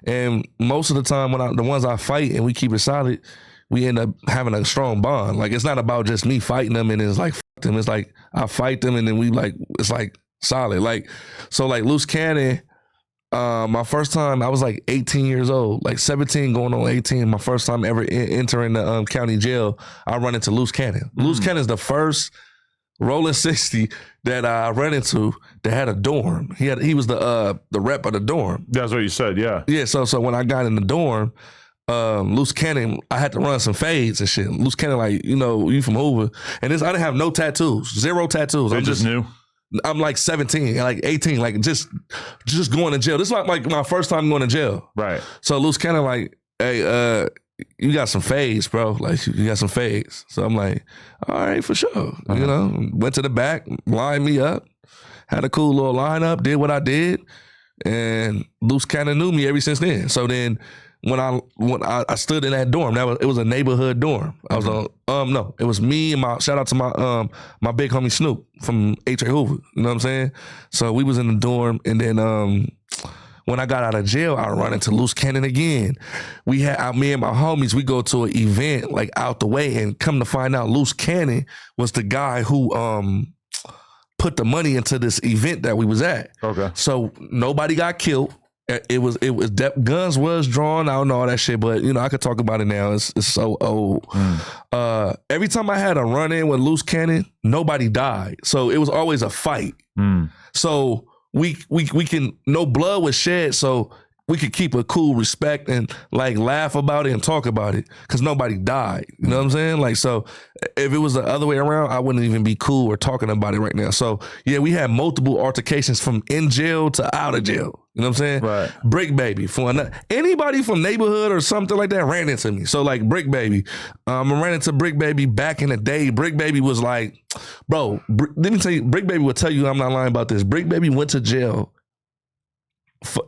Speaker 2: And most of the time, the ones I fight and we keep it solid, we end up having a strong bond. Like, it's not about just me fighting them and it's like, fuck them. It's like, I fight them and then we like, it's like solid. Like, so like Loose Cannon, my first time, I was like 18 years old, like 17 going on 18. My first time ever entering the county jail, I run into Loose Cannon. Loose Cannon's the first rolling 60 that I ran into that had a dorm. He was the rep of the dorm.
Speaker 1: That's what you said, yeah.
Speaker 2: Yeah, so when I got in the dorm, Loose Cannon, I had to run some fades and shit. Loose Cannon, like, you know, you from Hoover. And I didn't have no tattoos, 0 tattoos.
Speaker 1: They just knew?
Speaker 2: I'm like 17, like 18, like just going to jail. This is like my first time going to jail.
Speaker 1: Right.
Speaker 2: So Loose Cannon like, hey, you got some fades, bro. Like, you got some fades. So I'm like, all right, for sure. You know, went to the back, lined me up, had a cool little lineup, did what I did. and Loose Cannon knew me ever since then. So then when I stood in that dorm, it was a neighborhood dorm. I was on no, it was me and shout out to my big homie Snoop from H.A. Hoover. You know what I'm saying? So we was in the dorm, and then when I got out of jail, I run into Loose Cannon again. We had me and my homies, we go to an event like out the way, and come to find out Loose Cannon was the guy who put the money into this event that we was at. Okay. So nobody got killed. It was guns was drawn. I don't know all that shit, but I could talk about it now. It's so old. Every time I had a run in with Loose Cannon, nobody died. So it was always a fight. So we can, no blood was shed, so we could keep a cool respect and like laugh about it and talk about it because nobody died. You know what I'm saying? Like, so if it was the other way around, I wouldn't even be cool or talking about it right now. So yeah, we had multiple altercations from in jail to out of jail. You know what I'm saying? Right. Bricc Baby. Anybody from neighborhood or something like that ran into me. So like Bricc Baby. I ran into Bricc Baby back in the day. Bricc Baby was like, bro, let me tell you, Bricc Baby will tell you I'm not lying about this. Bricc Baby went to jail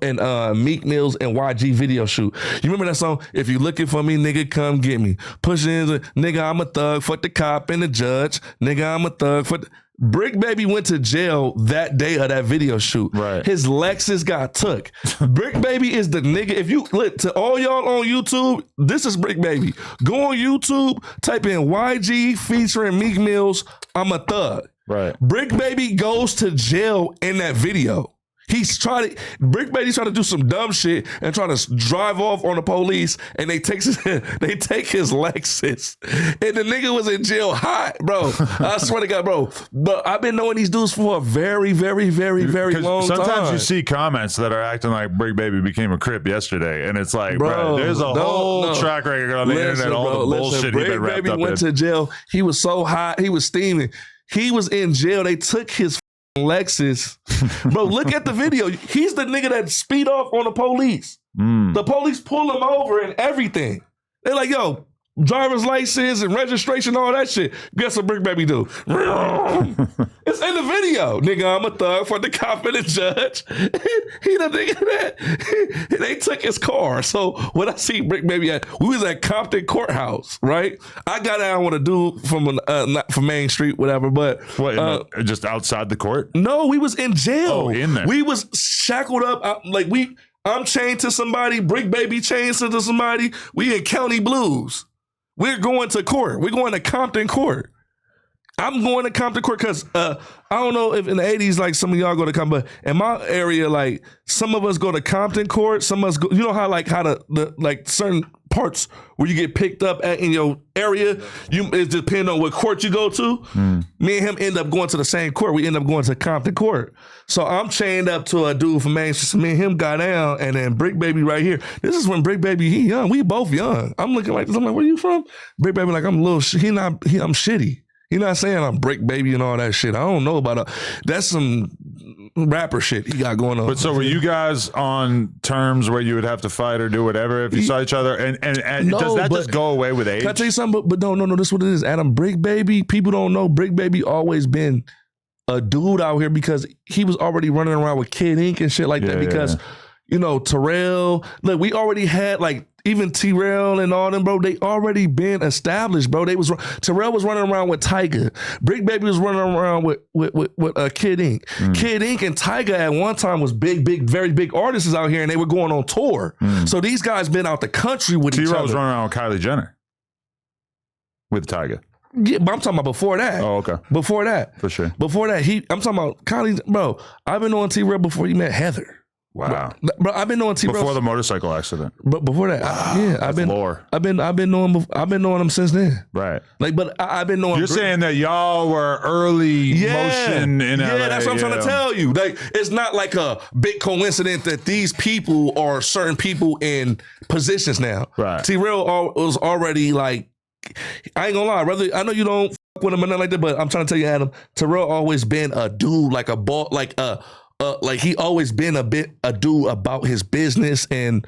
Speaker 2: and Meek Mill's and YG video shoot. You remember that song? If you looking for me, nigga, come get me. Push in, nigga, I'm a thug, fuck the cop and the judge. Nigga, I'm a thug, fuck the... Bricc Baby went to jail that day of that video shoot. Right. His Lexus got took. Bricc Baby is the nigga. If you look to all y'all on YouTube, this is Bricc Baby. Go on YouTube, type in YG featuring Meek Mill's I'm a Thug. Right. Bricc Baby goes to jail in that video. Bricc Baby's trying to do some dumb shit and trying to drive off on the police, and they take his Lexus, and the nigga was in jail hot, bro. I swear to God, bro. But I've been knowing these dudes for a very, very, very, very long time.
Speaker 1: Sometimes you see comments that are acting like Bricc Baby became a Crip yesterday, and it's like, bro, there's a whole track record on the internet, all the bullshit he been wrapped up in.
Speaker 2: Bricc Baby went to jail. He was so hot. He was steaming. He was in jail. They took his Lexus. Bro, look at the video. He's the nigga that speed off on the police. The police pull him over and everything. They're like, yo, driver's license and registration, all that shit. Guess what Bricc Baby do? It's in the video. Nigga, I'm a thug for the cop and the judge. He the nigga that they took his car. So when I see Bricc Baby we was at Compton Courthouse, right? I got down with a dude from not from Main Street, whatever, but
Speaker 1: what, just outside the court?
Speaker 2: No, we was in jail.
Speaker 1: Oh, in there.
Speaker 2: We was shackled up. I'm chained to somebody. Bricc Baby chained to somebody. We in County Blues. We're going to court. We're going to Compton Court. I'm going to Compton Court because I don't know if in the 80s, like some of y'all go to Compton, but in my area, like some of us go to Compton Court. Some of us go, you know how the certain parts where you get picked up in your area, it depends on what court you go to. Me and him end up going to the same court. We end up going to Compton Court. So I'm chained up to a dude from Main Street. Me and him got down, and then Bricc Baby right here. This is when Bricc Baby, he young. We both young. I'm looking like this. I'm like, where you from? Bricc Baby like, I'm a little, I'm shitty. He not saying I'm Bricc Baby and all that shit. I don't know about that's some rapper shit he got going on.
Speaker 1: But so were you guys on terms where you would have to fight or do whatever if you saw each other? And no, does that just go away with age?
Speaker 2: Can I tell you something? But no, this is what it is. Adam, Bricc Baby, people don't know Bricc Baby always been a dude out here because he was already running around with Kid Ink and shit like that because, Terrell, look, we already had even T-Rail and all them, bro, they already been established, bro. Terrell was running around with Tyga. Bricc Baby was running around with Kid Ink. Kid Ink and Tyga at one time was big, very big artists out here, and they were going on tour. So these guys been out the country with each other.
Speaker 1: T-Rail was running around with Kylie Jenner with Tyga.
Speaker 2: Yeah, but I'm talking about before that.
Speaker 1: Oh, okay.
Speaker 2: Before that.
Speaker 1: For sure.
Speaker 2: Before that, I'm talking about Kylie, bro. I've been on T-Rail before he met Heather.
Speaker 1: Wow,
Speaker 2: bro! I've been knowing T-Rail
Speaker 1: before the motorcycle accident.
Speaker 2: But before that, I've been knowing him since then.
Speaker 1: Right.
Speaker 2: But I've been knowing.
Speaker 1: You're saying that y'all were early motion in LA.
Speaker 2: Yeah, that's what I'm trying to tell you. It's not like a big coincidence that these people are certain people in positions now. Right. T-Rail was already I ain't gonna lie, brother. I know you don't fuck with him or nothing like that, but I'm trying to tell you, Adam. Terrell always been a dude, like a ball, he always been a dude about his business and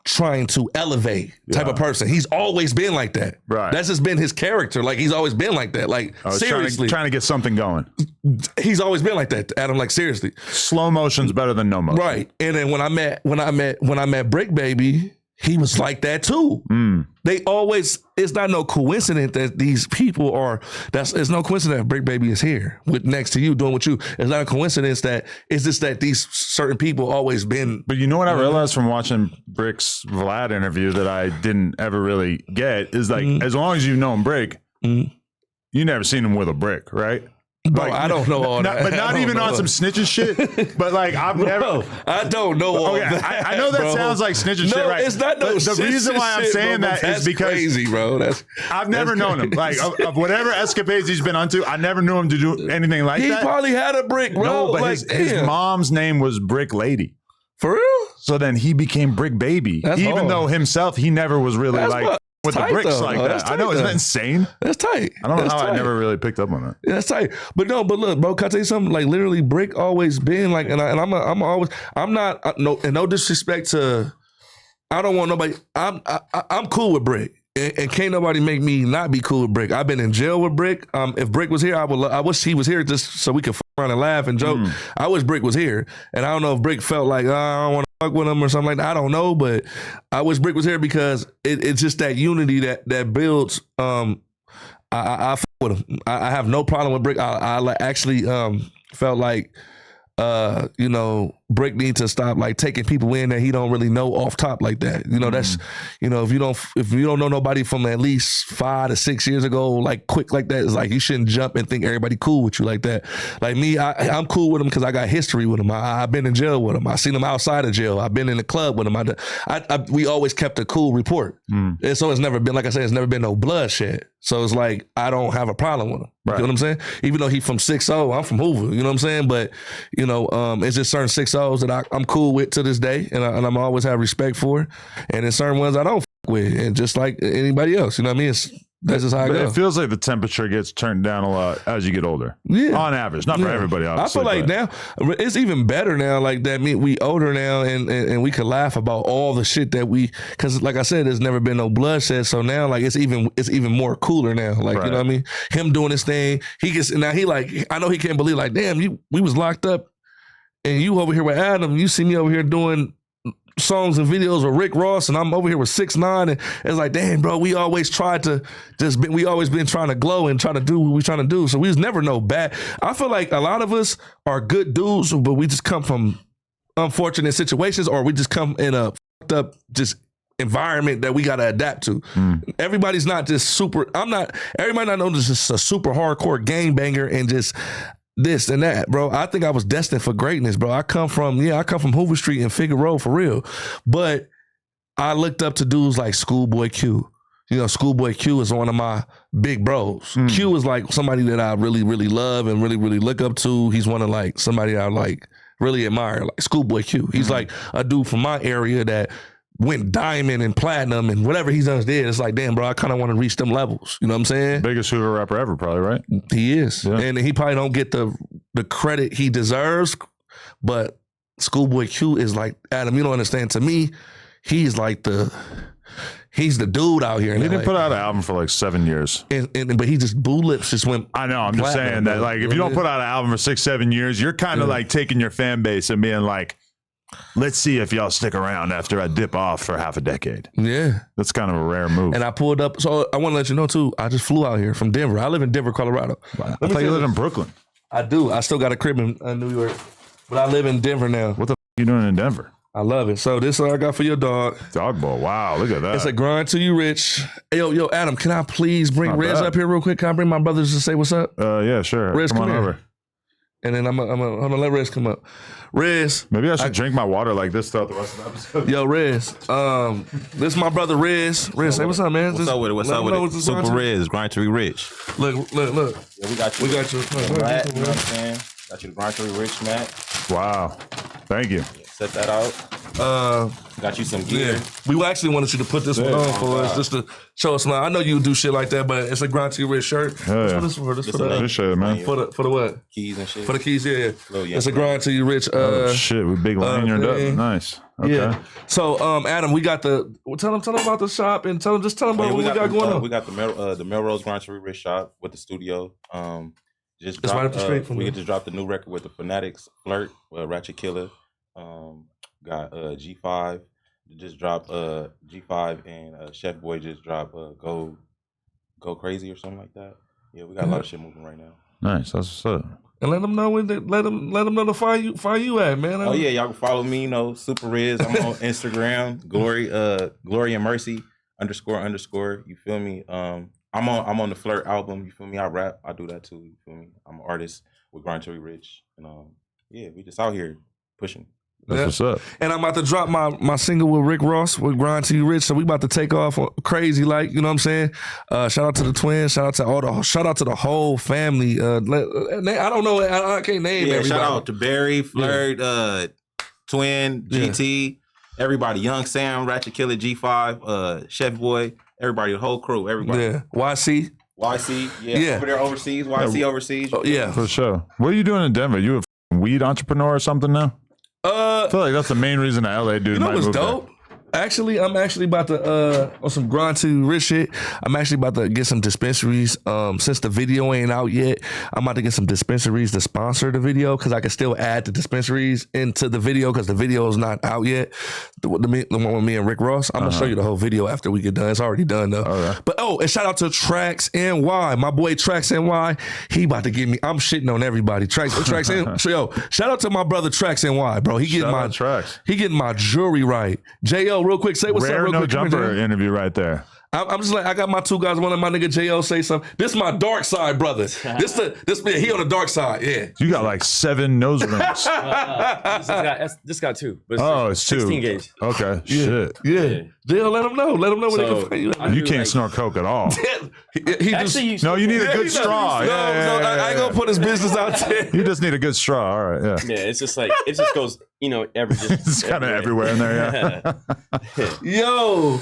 Speaker 2: trying to elevate type of person. He's always been like that. Right. That's just been his character. He's always been like that. Seriously.
Speaker 1: Trying to get something going.
Speaker 2: he's always been like that, Adam. Like seriously,
Speaker 1: Slow motion's better than no motion.
Speaker 2: right? And then when I met Bricc Baby, he was like that too. They always. It's not no coincidence that these people are. It's no coincidence that Bricc Baby is here with next to you doing what you. It's not a coincidence that it's just that these certain people always been.
Speaker 1: But you know what I realized from watching Brick's Vlad interview that I didn't ever really get is like as long as you've known Brick, you never seen him with a brick, right?
Speaker 2: Bro,
Speaker 1: Like,
Speaker 2: I don't know all that.
Speaker 1: But not even on some snitching shit. But like I've never.
Speaker 2: I don't know all that.
Speaker 1: I know that
Speaker 2: bro.
Speaker 1: sounds like snitching shit, right?
Speaker 2: It's not no.
Speaker 1: The reason why I'm saying that is because
Speaker 2: crazy, bro.
Speaker 1: I've never known him. Like of whatever escapades he's been onto, I never knew him to do anything like that.
Speaker 2: He probably had a brick, bro.
Speaker 1: No, but
Speaker 2: like,
Speaker 1: his mom's name was Brick Lady.
Speaker 2: For real?
Speaker 1: So then he became Bricc Baby,
Speaker 2: That's
Speaker 1: even
Speaker 2: hard.
Speaker 1: though himself he never was really
Speaker 2: That's
Speaker 1: like.
Speaker 2: what-
Speaker 1: With
Speaker 2: tight
Speaker 1: the bricks
Speaker 2: though.
Speaker 1: like
Speaker 2: Oh,
Speaker 1: that.
Speaker 2: that's
Speaker 1: I know,
Speaker 2: tight
Speaker 1: isn't
Speaker 2: though.
Speaker 1: that insane?
Speaker 2: That's tight.
Speaker 1: I don't know
Speaker 2: That's
Speaker 1: how
Speaker 2: tight.
Speaker 1: I never really picked up on that.
Speaker 2: Yeah, that's tight. But look, bro, can I tell you something? Like literally, Brick always been like, and I'm always, I'm not, no disrespect to, I don't want nobody. I'm cool with Brick, and can't nobody make me not be cool with Brick. I've been in jail with Brick. If Brick was here, I wish he was here just so we could f around and laugh and joke. I wish Brick was here, and I don't know if Brick felt like I don't want to fuck with him or something like that. I don't know, but I wish Brick was here because it's just that unity that builds. I fuck with him. I have no problem with Brick. I actually felt like Brick needs to stop like taking people in that he don't really know off top like that. That's if you don't know nobody from at least 5 to 6 years ago, like quick like that, it's like you shouldn't jump and think everybody cool with you like that. Like me, I'm cool with him because I got history with him. I've been in jail with him. I seen him outside of jail. I've been in the club with him. We always kept a cool report. And so it's never been, like I said, it's never been no bloodshed. So it's like I don't have a problem with him.
Speaker 1: Right.
Speaker 2: You know what I'm saying? Even though he's from 6-0, I'm from Hoover. You know what I'm saying? But it's just certain 6-0s that I'm cool with to this day, and I'm always have respect for. And there's certain ones I don't fuck with, and just like anybody else, you know what I mean? That's just how I
Speaker 1: But
Speaker 2: go.
Speaker 1: it feels like the temperature gets turned down a lot as you get older.
Speaker 2: Yeah.
Speaker 1: On average, not for everybody.
Speaker 2: I
Speaker 1: Obviously,
Speaker 2: feel like
Speaker 1: but
Speaker 2: now it's even better now. Like that, we older now, and we could laugh about all the shit that because like I said, there's never been no bloodshed. So now, like it's even more cooler now. Like
Speaker 1: Right.
Speaker 2: you know what I mean? Him doing this thing, I know he can't believe like, damn, we was locked up, and you over here with Adam, you see me over here doing songs and videos with Rick Ross, and I'm over here with 6ix9ine, and it's like, damn, bro, we always tried to we always been trying to glow and try to do what we trying to do. So we was never no bad. I feel like a lot of us are good dudes, but we just come from unfortunate situations, or we just come in a fucked up just environment that we got to adapt to. Everybody's not just super. Everybody not know this is a super hardcore gangbanger and just this and that, bro. I think I was destined for greatness, bro. I come from Hoover Street and Figueroa for real. But I looked up to dudes like Schoolboy Q. Schoolboy Q is one of my big bros. Q is like somebody that I really, really love and really, really look up to. He's one of like somebody I like really admire, like Schoolboy Q. He's like a dude from my area that went diamond and platinum and whatever he's done did. It's like, damn, bro, I kind of want to reach them levels. You know what I'm saying?
Speaker 1: biggest Hoover rapper ever, probably, right?
Speaker 2: He is.
Speaker 1: Yeah.
Speaker 2: And he probably don't get the credit he deserves, but Schoolboy Q is like, Adam, you don't understand. To me, he's the dude out here.
Speaker 1: He
Speaker 2: And
Speaker 1: didn't put out an album for like 7 years.
Speaker 2: but he just, Boo Lips just went.
Speaker 1: I know. I'm just
Speaker 2: platinum,
Speaker 1: saying that,
Speaker 2: bro.
Speaker 1: like, if you don't put out an album for 6-7 years, you're kind of like taking your fan base and being like, let's see if y'all stick around after I dip off for half a decade.
Speaker 2: Yeah.
Speaker 1: That's kind of a rare move.
Speaker 2: And I pulled up. So I want to let you know, too, I just flew out here from Denver. I live in Denver, Colorado.
Speaker 1: I thought you lived in Brooklyn.
Speaker 2: I do. I still got a crib in New York, but I live in Denver now.
Speaker 1: What the f*** you doing in Denver?
Speaker 2: I love it. So this is what I got for your dog.
Speaker 1: Dog ball. Wow, look at that.
Speaker 2: It's a grind to you, Rich. Hey, yo, Adam, can I please bring
Speaker 1: Not
Speaker 2: Rez
Speaker 1: bad.
Speaker 2: up here real quick? Can I bring my brothers to say what's up?
Speaker 1: Yeah, sure.
Speaker 2: Rez,
Speaker 1: come on
Speaker 2: come here.
Speaker 1: over.
Speaker 2: And then I'm gonna let Rez come up. Rez,
Speaker 1: Maybe I should drink my water like this throughout the rest of the episode.
Speaker 2: yo, Rez. This is my brother Rez. Rez, say what's up, man.
Speaker 3: What's up with it? What's up with it? Super Rez, grind to be rich.
Speaker 2: Look.
Speaker 3: Yeah, we got you.
Speaker 2: We got you.
Speaker 3: Matt, you know what I'm saying? Got you the grind to be rich, Matt.
Speaker 1: Wow. Thank you.
Speaker 3: Set that out. Got you some gear.
Speaker 2: Yeah, we actually wanted you to put this one on for us just to show us. I know you do shit like that, but it's a grind to your rich shirt.
Speaker 1: Hell yeah.
Speaker 2: This for
Speaker 3: Just
Speaker 2: the
Speaker 1: Appreciate it, man.
Speaker 2: for the what?
Speaker 3: Keys and shit.
Speaker 2: For the keys, yeah.
Speaker 3: Oh, yeah.
Speaker 2: It's a grind to you rich.
Speaker 1: Oh, shit, we big lanyard up.
Speaker 2: thing.
Speaker 1: Nice. Okay.
Speaker 2: Yeah. So, Adam, we got tell them about the shop and tell them about
Speaker 3: Yeah,
Speaker 2: what we got going on.
Speaker 3: We got the Melrose Grind to be rich shop with the studio. Just
Speaker 2: It's right up the street from
Speaker 3: we
Speaker 2: me.
Speaker 3: just dropped the new record with the Fanatics, Flirt, Ratchet Killer. Got G5. Just dropped G5 and Chef Boy just dropped Go Crazy or something like that. Yeah, we got a lot of shit moving right now.
Speaker 1: Nice. That's what's up.
Speaker 2: And let them know when let them know to find you at, man.
Speaker 3: Oh yeah, y'all can follow me. Super Riz. I'm on Instagram. Glory and Mercy __. You feel me? I'm on the Flirt album. You feel me? I rap. I do that too. You feel me? I'm an artist with Grind Till We Rich, and yeah, we just out here pushing.
Speaker 1: That's what's up.
Speaker 2: And I'm about to drop my single with Rick Ross with Grind Till You Rich. So we about to take off crazy, like, you know what I'm saying? Shout out to the twins. Shout out to the whole family. I don't know. I can't name everybody.
Speaker 3: Shout out to Barry, Flirt, Twin, GT, everybody. Young Sam, Ratchet Killer, G5, Chef Boy, everybody, the whole crew, everybody.
Speaker 2: Yeah. YC,
Speaker 3: over there overseas. YC overseas.
Speaker 2: Oh, yeah,
Speaker 1: For sure. What are you doing in Denver? You a weed entrepreneur or something now? I feel like that's the main reason an LA dude
Speaker 2: you know
Speaker 1: might
Speaker 2: what's
Speaker 1: move
Speaker 2: dope?
Speaker 1: there.
Speaker 2: Actually, I'm actually about to on some Grind to Rich shit. I'm actually about to get some dispensaries. Since the video ain't out yet, I'm about to get some dispensaries to sponsor the video because I can still add the dispensaries into the video because the video is not out yet. The one with me and Rick Ross. I'm gonna show you the whole video after we get done. It's already done though.
Speaker 1: Okay.
Speaker 2: But and shout out to Trax NY, my boy Trax NY. He about to give me. I'm shitting on everybody. Trax N. Yo, shout out to my brother Trax NY, bro. He getting my jewelry right. Jo, real quick, say what's up
Speaker 1: Rare
Speaker 2: real
Speaker 1: no
Speaker 2: quick.
Speaker 1: jumper interview right there.
Speaker 2: I'm just like, I got my two guys. One of my nigga Jo say something. This my dark side, brother. He on the dark side. Yeah.
Speaker 1: You got like 7 nose rings.
Speaker 4: This got 2. But
Speaker 1: It's 2.
Speaker 4: 16 gauge.
Speaker 1: Okay. Shit.
Speaker 2: Yeah. Jo, let them know. Let them know where they can find you.
Speaker 1: You can't snort coke at all.
Speaker 2: He
Speaker 4: Actually,
Speaker 2: just,
Speaker 1: No, you need a good straw.
Speaker 2: I ain't gonna put his business out there.
Speaker 1: You just need a good straw. All right. Yeah.
Speaker 4: Yeah, it's just like it just goes,
Speaker 1: It's kind of everywhere in there. Yeah.
Speaker 2: Yo.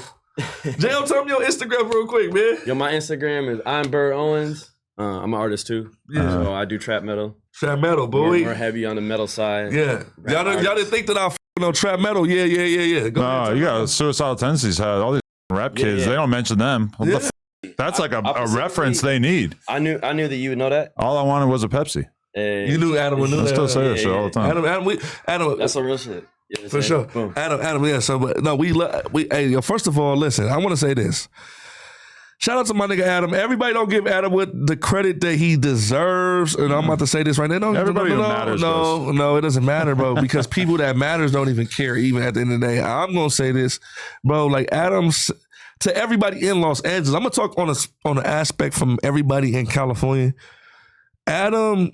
Speaker 2: Jo, tell me your Instagram real quick, man.
Speaker 4: Yo, my Instagram is I'm Bird Owens. I'm an artist too. So I do trap metal.
Speaker 2: Trap metal, boy.
Speaker 4: More heavy on the metal side.
Speaker 2: Yeah. Y'all didn't think that I no trap metal. Yeah. Go ahead,
Speaker 1: You got suicidal tendencies. Had all these rap kids. They don't mention them. What the that's like a reference they need.
Speaker 4: I knew that you would know that.
Speaker 1: All I wanted was a Pepsi.
Speaker 2: You knew Adam would know
Speaker 1: I
Speaker 2: that.
Speaker 1: still say that shit all the time.
Speaker 2: Adam,
Speaker 4: That's some real shit. Yeah,
Speaker 2: for sure.
Speaker 4: Boom.
Speaker 2: Adam, yeah. So, but no, hey, first of all, listen, I want to say this. Shout out to my nigga Adam. Everybody don't give Adam the credit that he deserves. And I'm about to say this right now.
Speaker 1: Everybody matters.
Speaker 2: No, it doesn't matter, bro. Because people that matters don't even care. Even at the end of the day, I'm gonna say this, bro. Like Adam's to everybody in Los Angeles. I'm gonna talk on an aspect from everybody in California. Adam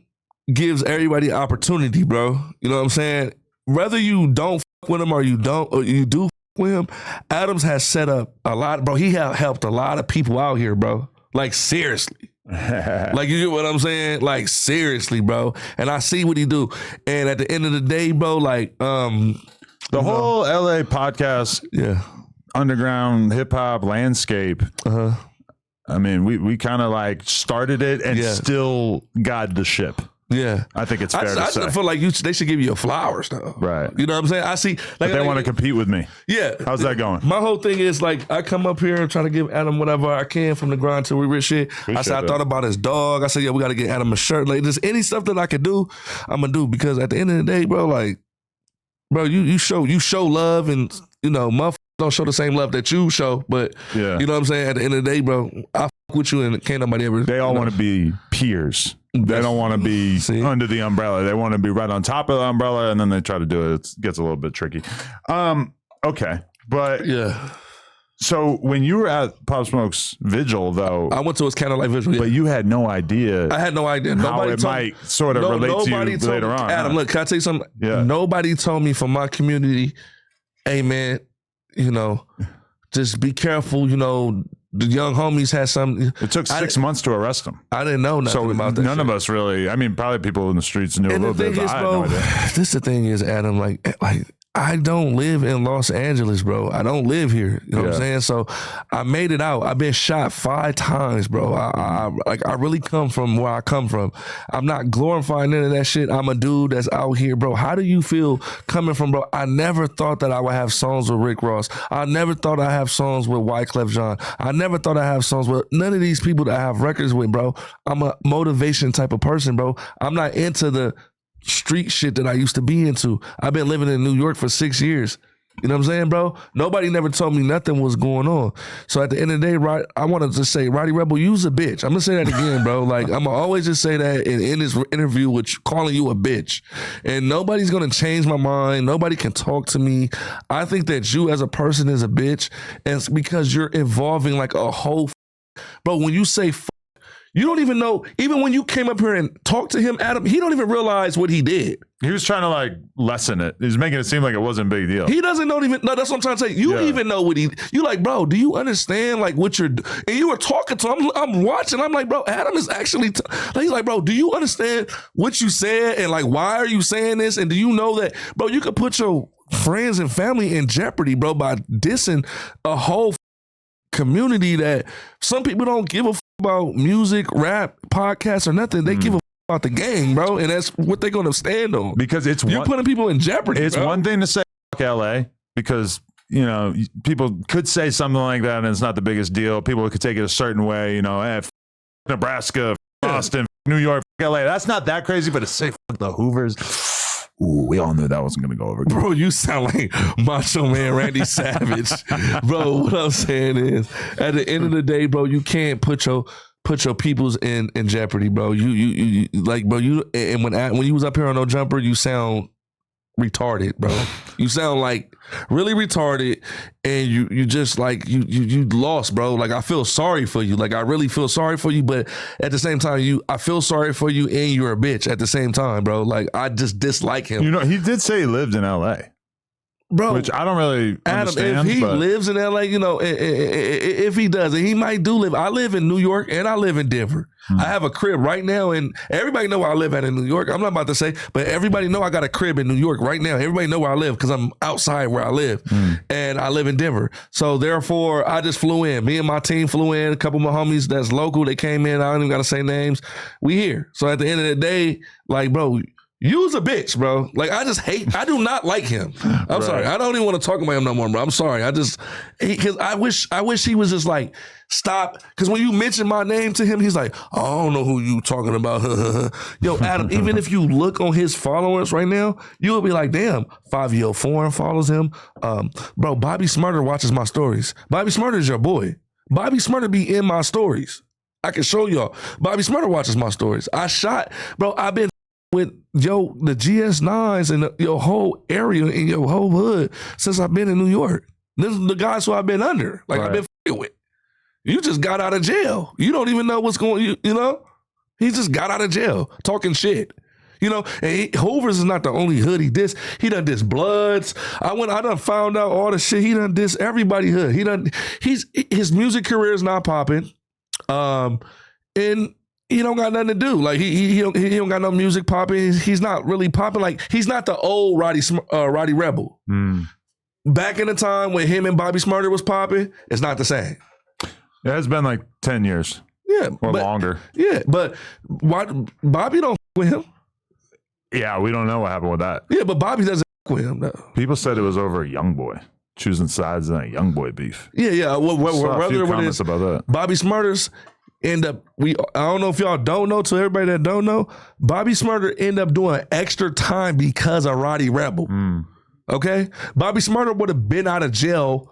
Speaker 2: gives everybody opportunity, bro. You know what I'm saying? Whether you don't fuck with him or you do fuck with him, Adams has set up a lot, bro. He helped a lot of people out here, bro. Like seriously. Like you get what I'm saying? Like seriously, bro. And I see what he do. And at the end of the day, bro, like
Speaker 1: the whole LA podcast, underground hip hop landscape. I mean, we kind of like started it and still got the ship.
Speaker 2: Yeah,
Speaker 1: I think it's fair to say.
Speaker 2: I just feel like they should give you your flowers, though.
Speaker 1: Right.
Speaker 2: You know what I'm saying? I see.
Speaker 1: But they want to compete with me.
Speaker 2: Yeah.
Speaker 1: How's that going?
Speaker 2: My whole thing is like I come up here and try to give Adam whatever I can from the Grind Till We Rich shit. I thought about his dog. I said, we got to get Adam a shirt. Like, just any stuff that I could do, I'm gonna do because at the end of the day, bro, like, bro, you show love and motherfuckers don't show the same love that you show, but you know what I'm saying. At the end of the day, bro, I fuck with you and can't nobody ever. They
Speaker 1: all want to be peers. They don't want to be under the umbrella. They want to be right on top of the umbrella, and then they try to do it. It gets a little bit tricky. Okay, but so when you were at Pop Smoke's vigil, though,
Speaker 2: I went to his Candlelight vigil,
Speaker 1: but you had no idea.
Speaker 2: I had no idea.
Speaker 1: How it might sort of relate to you later on.
Speaker 2: Adam, look, can I tell you something?
Speaker 1: Yeah.
Speaker 2: Nobody told me from my community, hey man, just be careful. The young homies had something.
Speaker 1: It took 6 months to arrest him.
Speaker 2: I didn't know nothing about that.
Speaker 1: None of us really. I mean, probably people in the streets knew a little bit, but I had no idea.
Speaker 2: This the thing is, Adam, like I don't live in Los Angeles, bro. I don't live here. You know what I'm saying? So I made it out. I've been shot 5 times, bro. I really come from where I come from. I'm not glorifying none of that shit. I'm a dude that's out here, bro. How do you feel coming from, bro? I never thought that I would have songs with Rick Ross. I never thought I'd have songs with Wyclef Jean. I never thought I'd have songs with none of these people that I have records with, bro. I'm a motivation type of person, bro. I'm not into the street shit that I used to be into. I've been living in New York for 6 years. You know what I'm saying, bro? Nobody never told me nothing was going on. So at the end of the day, I wanted to say, Rowdy Rebel, you's a bitch. I'm gonna say that again, bro. Like, I'm gonna always just say that in this interview with calling you a bitch. And nobody's gonna change my mind. Nobody can talk to me. I think that you as a person is a bitch. And it's because you're involving like a whole, bro, when you say you don't even know, even when you came up here and talked to him, Adam, he don't even realize what he did.
Speaker 1: He was trying to like lessen it. He was making it seem like it wasn't a big deal.
Speaker 2: He doesn't know even, no, that's what I'm trying to say. You even know what you like, bro, do you understand like what you're, and you were talking to him, I'm watching, I'm like, bro, Adam is actually, he's like, bro, do you understand what you said and like, why are you saying this? And do you know that, bro, you could put your friends and family in jeopardy, bro, by dissing a whole community that some people don't give a about music, rap, podcasts, or nothing. They give a about the game, bro, and that's what they're going to stand on.
Speaker 1: Because
Speaker 2: you're putting people in jeopardy.
Speaker 1: It's
Speaker 2: bro.
Speaker 1: one thing to say LA because people could say something like that, and it's not the biggest deal. People could take it a certain way. Nebraska, Boston, New York, LA. That's not that crazy, but to say the Hoovers. Ooh, we all knew that wasn't going to go over.
Speaker 2: Bro, you sound like Macho Man Randy Savage. Bro, what I'm saying is, at the end of the day, bro, you can't put your peoples in jeopardy, bro. You like, bro, and when you was up here on No Jumper, you sound retarded, bro. You sound like really retarded, and you just like you lost, bro. Like, I feel sorry for you. Like, I really feel sorry for you, but at the same time, I feel sorry for you, and you're a bitch at the same time, bro. Like, I just dislike him.
Speaker 1: He did say he lived in LA.
Speaker 2: Bro,
Speaker 1: which I don't really understand.
Speaker 2: Adam, if he lives in LA, if he does, and he might do live. I live in New York and I live in Denver. I have a crib right now, and everybody know where I live at in New York. I'm not about to say, but everybody know I got a crib in New York right now. Everybody know where I live because I'm outside where I live, and I live in Denver. So therefore, I just flew in. Me and my team flew in. A couple of my homies that's local, they came in. I don't even got to say names. We here. So at the end of the day, like, bro, you's a bitch, bro. Like, I do not like him. I'm sorry. I don't even want to talk about him no more, bro. I'm sorry. Because I wish he was just like, stop. Because when you mention my name to him, he's like, oh, I don't know who you talking about. Yo, Adam, even if you look on his followers right now, you'll be like, damn, Fivio Foreign follows him. Bro, Bobby Smarter watches my stories. Bobby Smarter is your boy. Bobby Smarter be in my stories. I can show y'all. Bobby Smarter watches my stories. I've been with the GS9s and your whole area and your whole hood since I've been in New York. This is the guys who I've been under. Like, I've been with. You just got out of jail. You don't even know what's going, He just got out of jail talking shit. And Hoover's is not the only hood he dissed. He done diss Bloods. I done found out all the shit. He done diss everybody hood. His music career is not popping. And he don't got nothing to do. Like, he don't got no music popping. He's not really popping. Like, he's not the old Rowdy Rebel. Back in the time when him and Bobby Smarter was popping, it's not the same.
Speaker 1: It has been like 10 years.
Speaker 2: Yeah.
Speaker 1: Or longer.
Speaker 2: Yeah, but why Bobby don't with him?
Speaker 1: Yeah, we don't know what happened with that.
Speaker 2: Yeah, but Bobby doesn't with him, though.
Speaker 1: People said it was over a young boy. Choosing sides in a young boy beef.
Speaker 2: Yeah.
Speaker 1: A few comments about that.
Speaker 2: Bobby Smarter's I don't know if y'all don't know, to everybody that don't know, Bobby Smarter ended up doing extra time because of Rowdy Rebel. Okay? Bobby Smarter would have been out of jail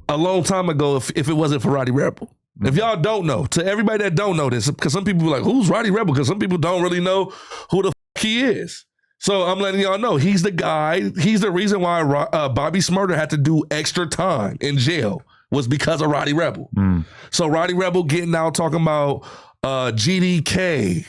Speaker 2: a long time ago if it wasn't for Rowdy Rebel. If y'all don't know, to everybody that don't know this, because some people be like, who's Rowdy Rebel? Because some people don't really know who the he is. So I'm letting y'all know, he's the guy, he's the reason why Bobby Smarter had to do extra time in jail. Was because of Rowdy Rebel. So Rowdy Rebel getting out talking about GDK.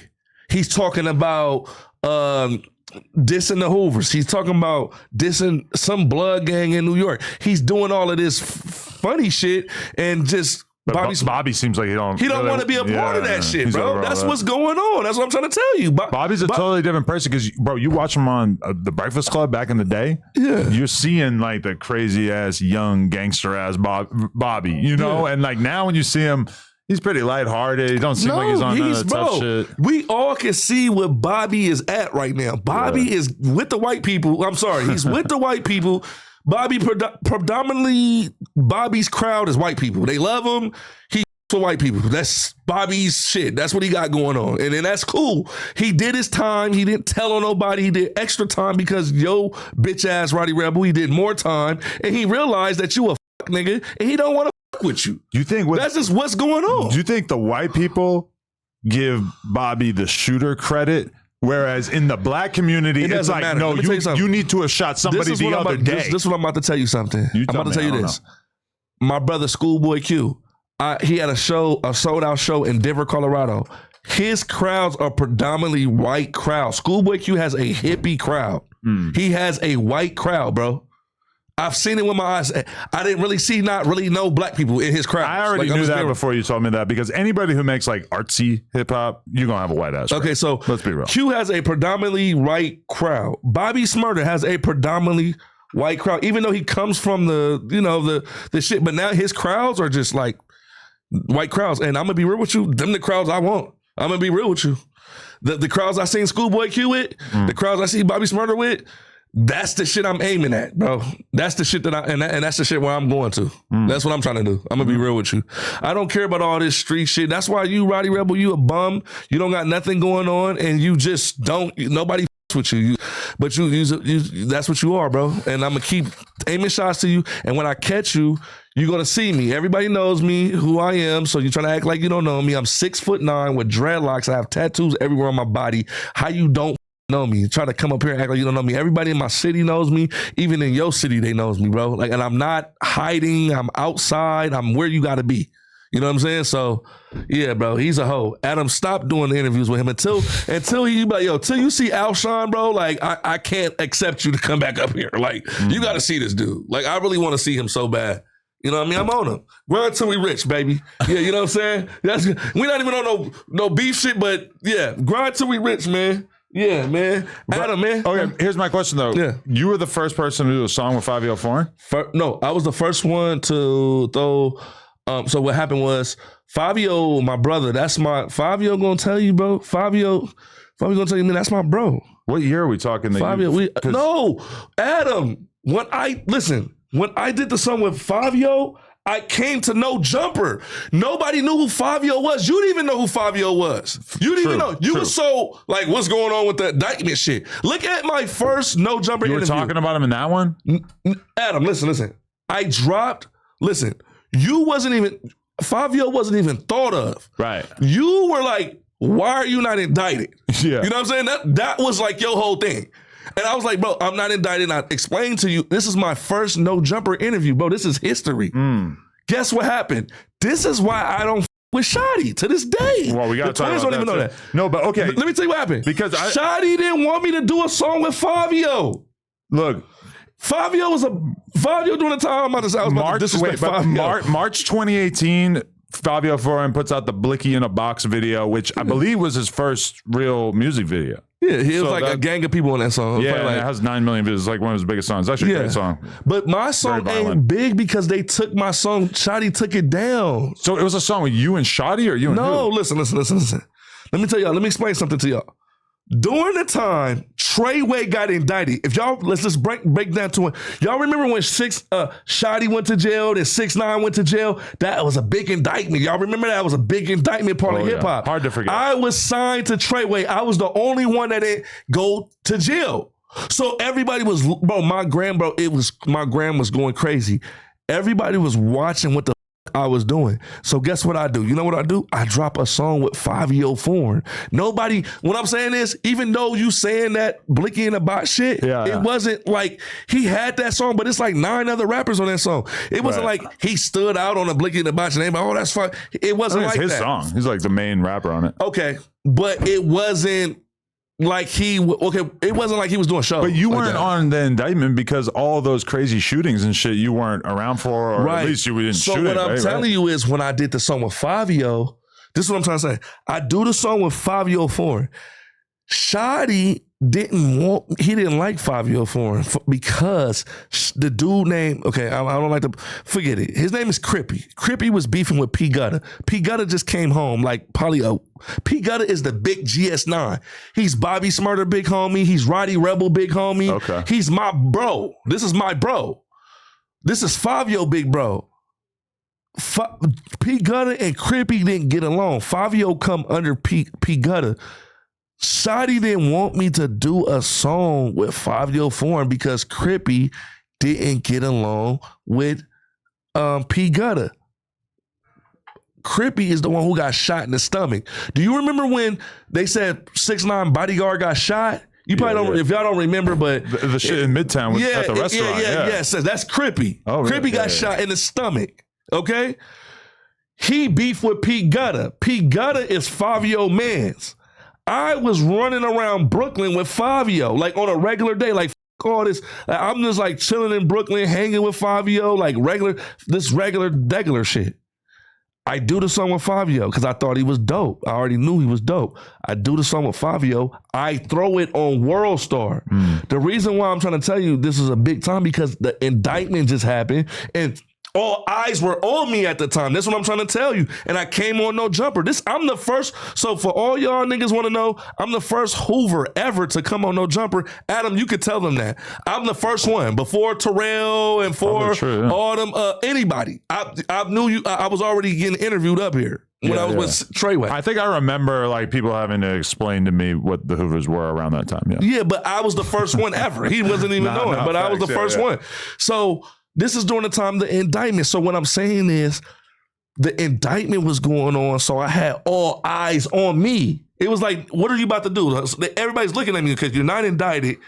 Speaker 2: He's talking about dissing the Hoovers. He's talking about dissing some blood gang in New York. He's doing all of this funny shit and just
Speaker 1: But Bobby seems like he don't
Speaker 2: really, want to be a part of that shit, bro. That's what's going on. That's what I'm trying to tell you.
Speaker 1: Bobby's a totally different person because, bro, you watch him on the Breakfast Club back in the day. Yeah, you're seeing like the crazy ass young gangster ass Bobby, you know, and like now when you see him. He's pretty lighthearted. He don't seem like he's on none of the tough shit. We
Speaker 2: all can see where Bobby is at right now. Bobby is with the white people. I'm sorry. He's with the white people. Bobby, predominantly, Bobby's crowd is white people. They love him. He for white people. That's Bobby's shit. That's what he got going on. And then that's cool. He did his time. He didn't tell on nobody. He did extra time because yo, bitch ass Rowdy Rebel, he did more time. And he realized that you a fuck nigga and he don't want to with you.
Speaker 1: You think
Speaker 2: that's just what's going on?
Speaker 1: Do you think the white people give Bobby the shooter credit, whereas in the black community it's like matter. No, you need to have shot somebody the other day?
Speaker 2: This is what I'm about to tell you something. I'm about to tell you this. My brother Schoolboy Q, he had a sold out show in Denver, Colorado. His crowds are predominantly white crowds. Schoolboy Q has a hippie crowd. He has a white crowd, bro. I've seen it with my eyes. I didn't really see no black people in his crowd.
Speaker 1: I already knew that before you told me that because anybody who makes like artsy hip hop, you're going to have a white ass.
Speaker 2: Okay, so
Speaker 1: let's be real.
Speaker 2: Q has a predominantly white crowd. Bobby Smurder has a predominantly white crowd, even though he comes from the shit. But now his crowds are just like white crowds. And I'm going to be real with you. Them the crowds I want. I'm going to be real with you. The crowds I seen Schoolboy Q with, the crowds I see Bobby Smurder with, that's the shit I'm aiming at, bro. That's the shit and that's the shit where I'm going to. That's what I'm trying to do. I'm gonna be real with you. I don't care about all this street shit. That's why you, Rowdy Rebel, you a bum. You don't got nothing going on, and you just don't. Nobody with you. But you that's what you are, bro. And I'm gonna keep aiming shots to you. And when I catch you, you're gonna see me. Everybody knows me, who I am. So you're trying to act like you don't know me. I'm 6'9" with dreadlocks. I have tattoos everywhere on my body. How you don't know me? Trying to come up here and act like you don't know me. Everybody in my city knows me. Even in your city, they knows me, bro. Like, and I'm not hiding. I'm outside. I'm where you gotta be. You know what I'm saying? So, yeah, bro, he's a hoe. Adam, stop doing the interviews with him until he like, yo, till you see Alshon, bro. Like, I can't accept you to come back up here. Like, you got to see this dude. Like, I really want to see him so bad. You know what I mean? I'm on him. Grind till we rich, baby. Yeah, you know what I'm saying? We not even on no beef shit, but yeah, grind till we rich, man. Yeah, man. Adam, man.
Speaker 1: Okay, here's my question though. Yeah, you were the first person to do a song with Fivio Foreign?
Speaker 2: No, I was the first one to throw. So what happened was Fivio, my brother. Fivio gonna tell you, bro. Fivio gonna tell you, man. That's my bro.
Speaker 1: What year are we talking?
Speaker 2: Fivio, Adam. When I did the song with Fivio, I came to No Jumper. Nobody knew who Fivio was. You didn't even know who Fivio was. You didn't even know. You were so like, what's going on with the indictment shit? Look at my first No Jumper interview.
Speaker 1: You were talking about him in that one?
Speaker 2: Adam, listen. Fivio wasn't even thought of.
Speaker 1: Right.
Speaker 2: You were like, why are you not indicted?
Speaker 1: Yeah.
Speaker 2: You know what I'm saying? That was like your whole thing. And I was like, bro, I'm not indicted. I explained to you, this is my first No Jumper interview, bro. This is history. Guess what happened? This is why I don't with Shotti to this day.
Speaker 1: Well, we got to talk about that. Don't even know that. No, but okay.
Speaker 2: Let me tell you what happened.
Speaker 1: Because
Speaker 2: Shotti didn't want me to do a song with Fivio.
Speaker 1: Look.
Speaker 2: Fivio during the time I was about to disrespect Fivio.
Speaker 1: March 2018, Fivio Foreign puts out the Blicky in a Box video, which I believe was his first real music video.
Speaker 2: Yeah, he was like a gang of people on that song.
Speaker 1: Yeah, and it has 9 million views. It's like one of his biggest songs. It's actually a great song.
Speaker 2: But my song ain't big because they took my song. Shotti took it down.
Speaker 1: So it was a song with you and Shotti or you and
Speaker 2: No,
Speaker 1: who?
Speaker 2: listen. Let me tell y'all. Let me explain something to y'all. During the time Treyway got indicted, if y'all let's just break down to it. Y'all remember when Shotti went to jail, then 6ix9ine went to jail? That was a big indictment. Y'all remember that was a big indictment part of hip hop.
Speaker 1: Hard to forget.
Speaker 2: I was signed to Treyway. I was the only one that didn't go to jail. So everybody was, bro, my gram was going crazy. Everybody was watching what the I was doing. So guess what I do? You know what I do? I drop a song with Fivio Foreign. Nobody, what I'm saying is, even though you saying that Blicky in the Box shit, it wasn't like he had that song, but it's like 9 other rappers on that song. It wasn't like he stood out on a Blicky in the Box and everybody, oh, that's fine. It wasn't like
Speaker 1: his
Speaker 2: that.
Speaker 1: song. He's like the main rapper on it.
Speaker 2: Okay, but it wasn't like it wasn't like he was doing shows.
Speaker 1: But you
Speaker 2: like
Speaker 1: weren't
Speaker 2: that.
Speaker 1: on the indictment because all those crazy shootings and shit you weren't around for, or
Speaker 2: Right.
Speaker 1: at least you didn't
Speaker 2: So
Speaker 1: shoot
Speaker 2: what
Speaker 1: it.
Speaker 2: I'm telling you is when I did the song with Fivio, this is what I'm trying to say. I do the song with Fivio Foreign. Shotti he didn't like Fivio Foreign because the dude named, okay, I don't like to, forget it. His name is Crippy. Crippy was beefing with P. Gutter. P. Gutter just came home like Polio. P. Gutter is the big GS9. He's Bobby Smurder big homie. He's Rowdy Rebel big homie.
Speaker 1: Okay.
Speaker 2: He's my bro. This is my bro. This is Fivio big bro. P. Gutter and Crippy didn't get along. Fivio come under P. Gutter. Shotti didn't want me to do a song with Fivio Foreign because Crippy didn't get along with P. Gutter. Crippy is the one who got shot in the stomach. Do you remember when they said 6ix9ine bodyguard got shot? You probably don't, if y'all don't remember, but
Speaker 1: The shit in Midtown was at the restaurant.
Speaker 2: Yeah. So that's Crippy.
Speaker 1: Oh, really?
Speaker 2: Crippy got shot in the stomach. Okay? He beefed with P. Gutter. P. Gutter is Fivio mans. I was running around Brooklyn with Fivio, like on a regular day, like all this. I'm just like chilling in Brooklyn, hanging with Fivio, like regular shit. I do the song with Fivio because I thought he was dope. I already knew he was dope. I do the song with Fivio. I throw it on World Star. The reason why I'm trying to tell you this is a big time because the indictment just happened and all eyes were on me at the time. That's what I'm trying to tell you. And I came on No Jumper. I'm the first. So for all y'all niggas want to know, I'm the first Hoover ever to come on No Jumper. Adam, you could tell them that. I'm the first one. Before Terrell and for Autumn, anybody. I knew you. I was already getting interviewed up here when I was with Treyway.
Speaker 1: I think I remember like people having to explain to me what the Hoovers were around that time.
Speaker 2: Yeah, but I was the first one ever. He wasn't even knowing, but I was the first one. So this is during the time of the indictment. So what I'm saying is the indictment was going on. So I had all eyes on me. It was like, what are you about to do? Everybody's looking at me because you're not indicted.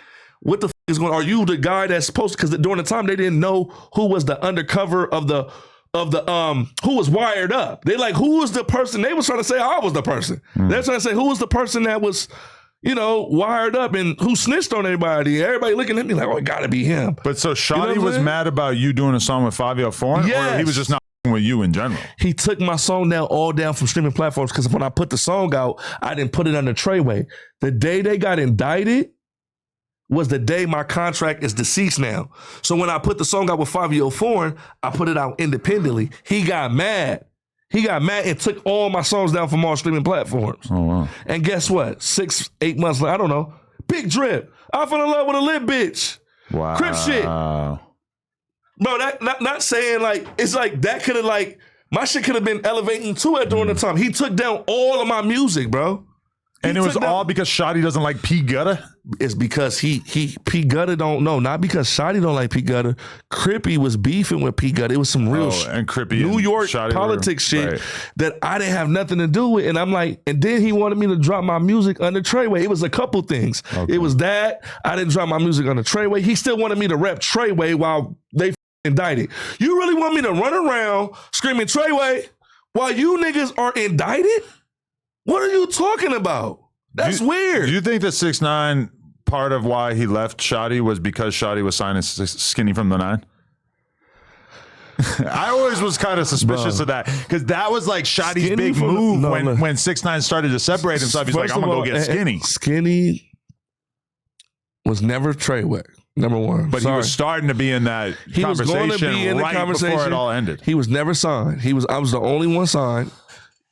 Speaker 2: What the is going on? Are you the guy that's supposed to? Because during the time they didn't know who was the undercover of the who was wired up. They like, who was the person? They was trying to say I was the person. They're trying to say who was the person that was, wired up and who snitched on everybody. Everybody looking at me like, oh, it gotta be him.
Speaker 1: But so Shotti was mad about you doing a song with Fivio Foreign?
Speaker 2: Yes.
Speaker 1: Or he was just not with you in general?
Speaker 2: He took my song down from streaming platforms because when I put the song out, I didn't put it under Treyway. The day they got indicted was the day my contract is deceased now. So when I put the song out with Fivio Foreign, I put it out independently. He got mad. He got mad and took all my songs down from all streaming platforms.
Speaker 1: Oh, wow.
Speaker 2: And guess what? 6-8 months later, I don't know. Big drip. I fell in love with a lit bitch.
Speaker 1: Wow.
Speaker 2: Crip shit. Bro, that not saying like, it's like that could have like, my shit could have been elevating too at during the time. He took down all of my music, bro.
Speaker 1: And it was all because Shotti doesn't like P. Gutter?
Speaker 2: It's because P. Gutter don't know. Not because Shotti don't like P. Gutter. Crippy was beefing with P. Gutter. It was some real
Speaker 1: and Crippy
Speaker 2: New
Speaker 1: and
Speaker 2: York
Speaker 1: Shotti
Speaker 2: politics shit that I didn't have nothing to do with. And I'm like, and then he wanted me to drop my music under Treyway. It was a couple things. Okay. It was that. I didn't drop my music under Treyway. He still wanted me to rep Treyway while they indicted. You really want me to run around screaming Treyway while you niggas are indicted? What are you talking about? That's weird.
Speaker 1: Do you think that 6ix9ine, part of why he left Shotti was because Shotti was signing Skinny from the Nine? I always was kind of suspicious of that because that was like Shotti's big move when 6ix9ine started to separate himself. He's like, I'm going to go get Skinny.
Speaker 2: Skinny was never Treyway. Number one.
Speaker 1: But he was starting to be in that conversation before it all ended.
Speaker 2: He was never signed. I was the only one signed.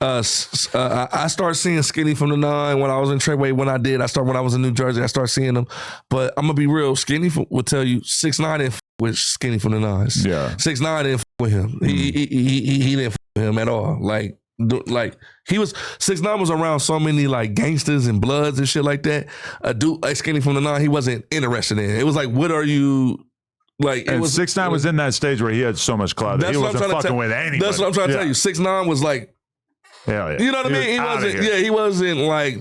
Speaker 2: I started seeing Skinny from the Nine when I was in Treyway. When I was in New Jersey, I started seeing him. But I'm gonna be real. Skinny will tell you 6ix9ine didn't with Skinny from the Nines.
Speaker 1: Yeah,
Speaker 2: 6ix9ine didn't with him. He didn't with him at all. Like he was 6ix9ine was around so many like gangsters and bloods and shit like that. A dude like Skinny from the Nine, he wasn't interested in. It was like, what are you? Like,
Speaker 1: and 6ix9ine was in that stage where he had so much clout that he wasn't fucking with anybody.
Speaker 2: That's what I'm trying to tell you. 6ix9ine was like.
Speaker 1: Hell yeah.
Speaker 2: You know what I mean? He wasn't like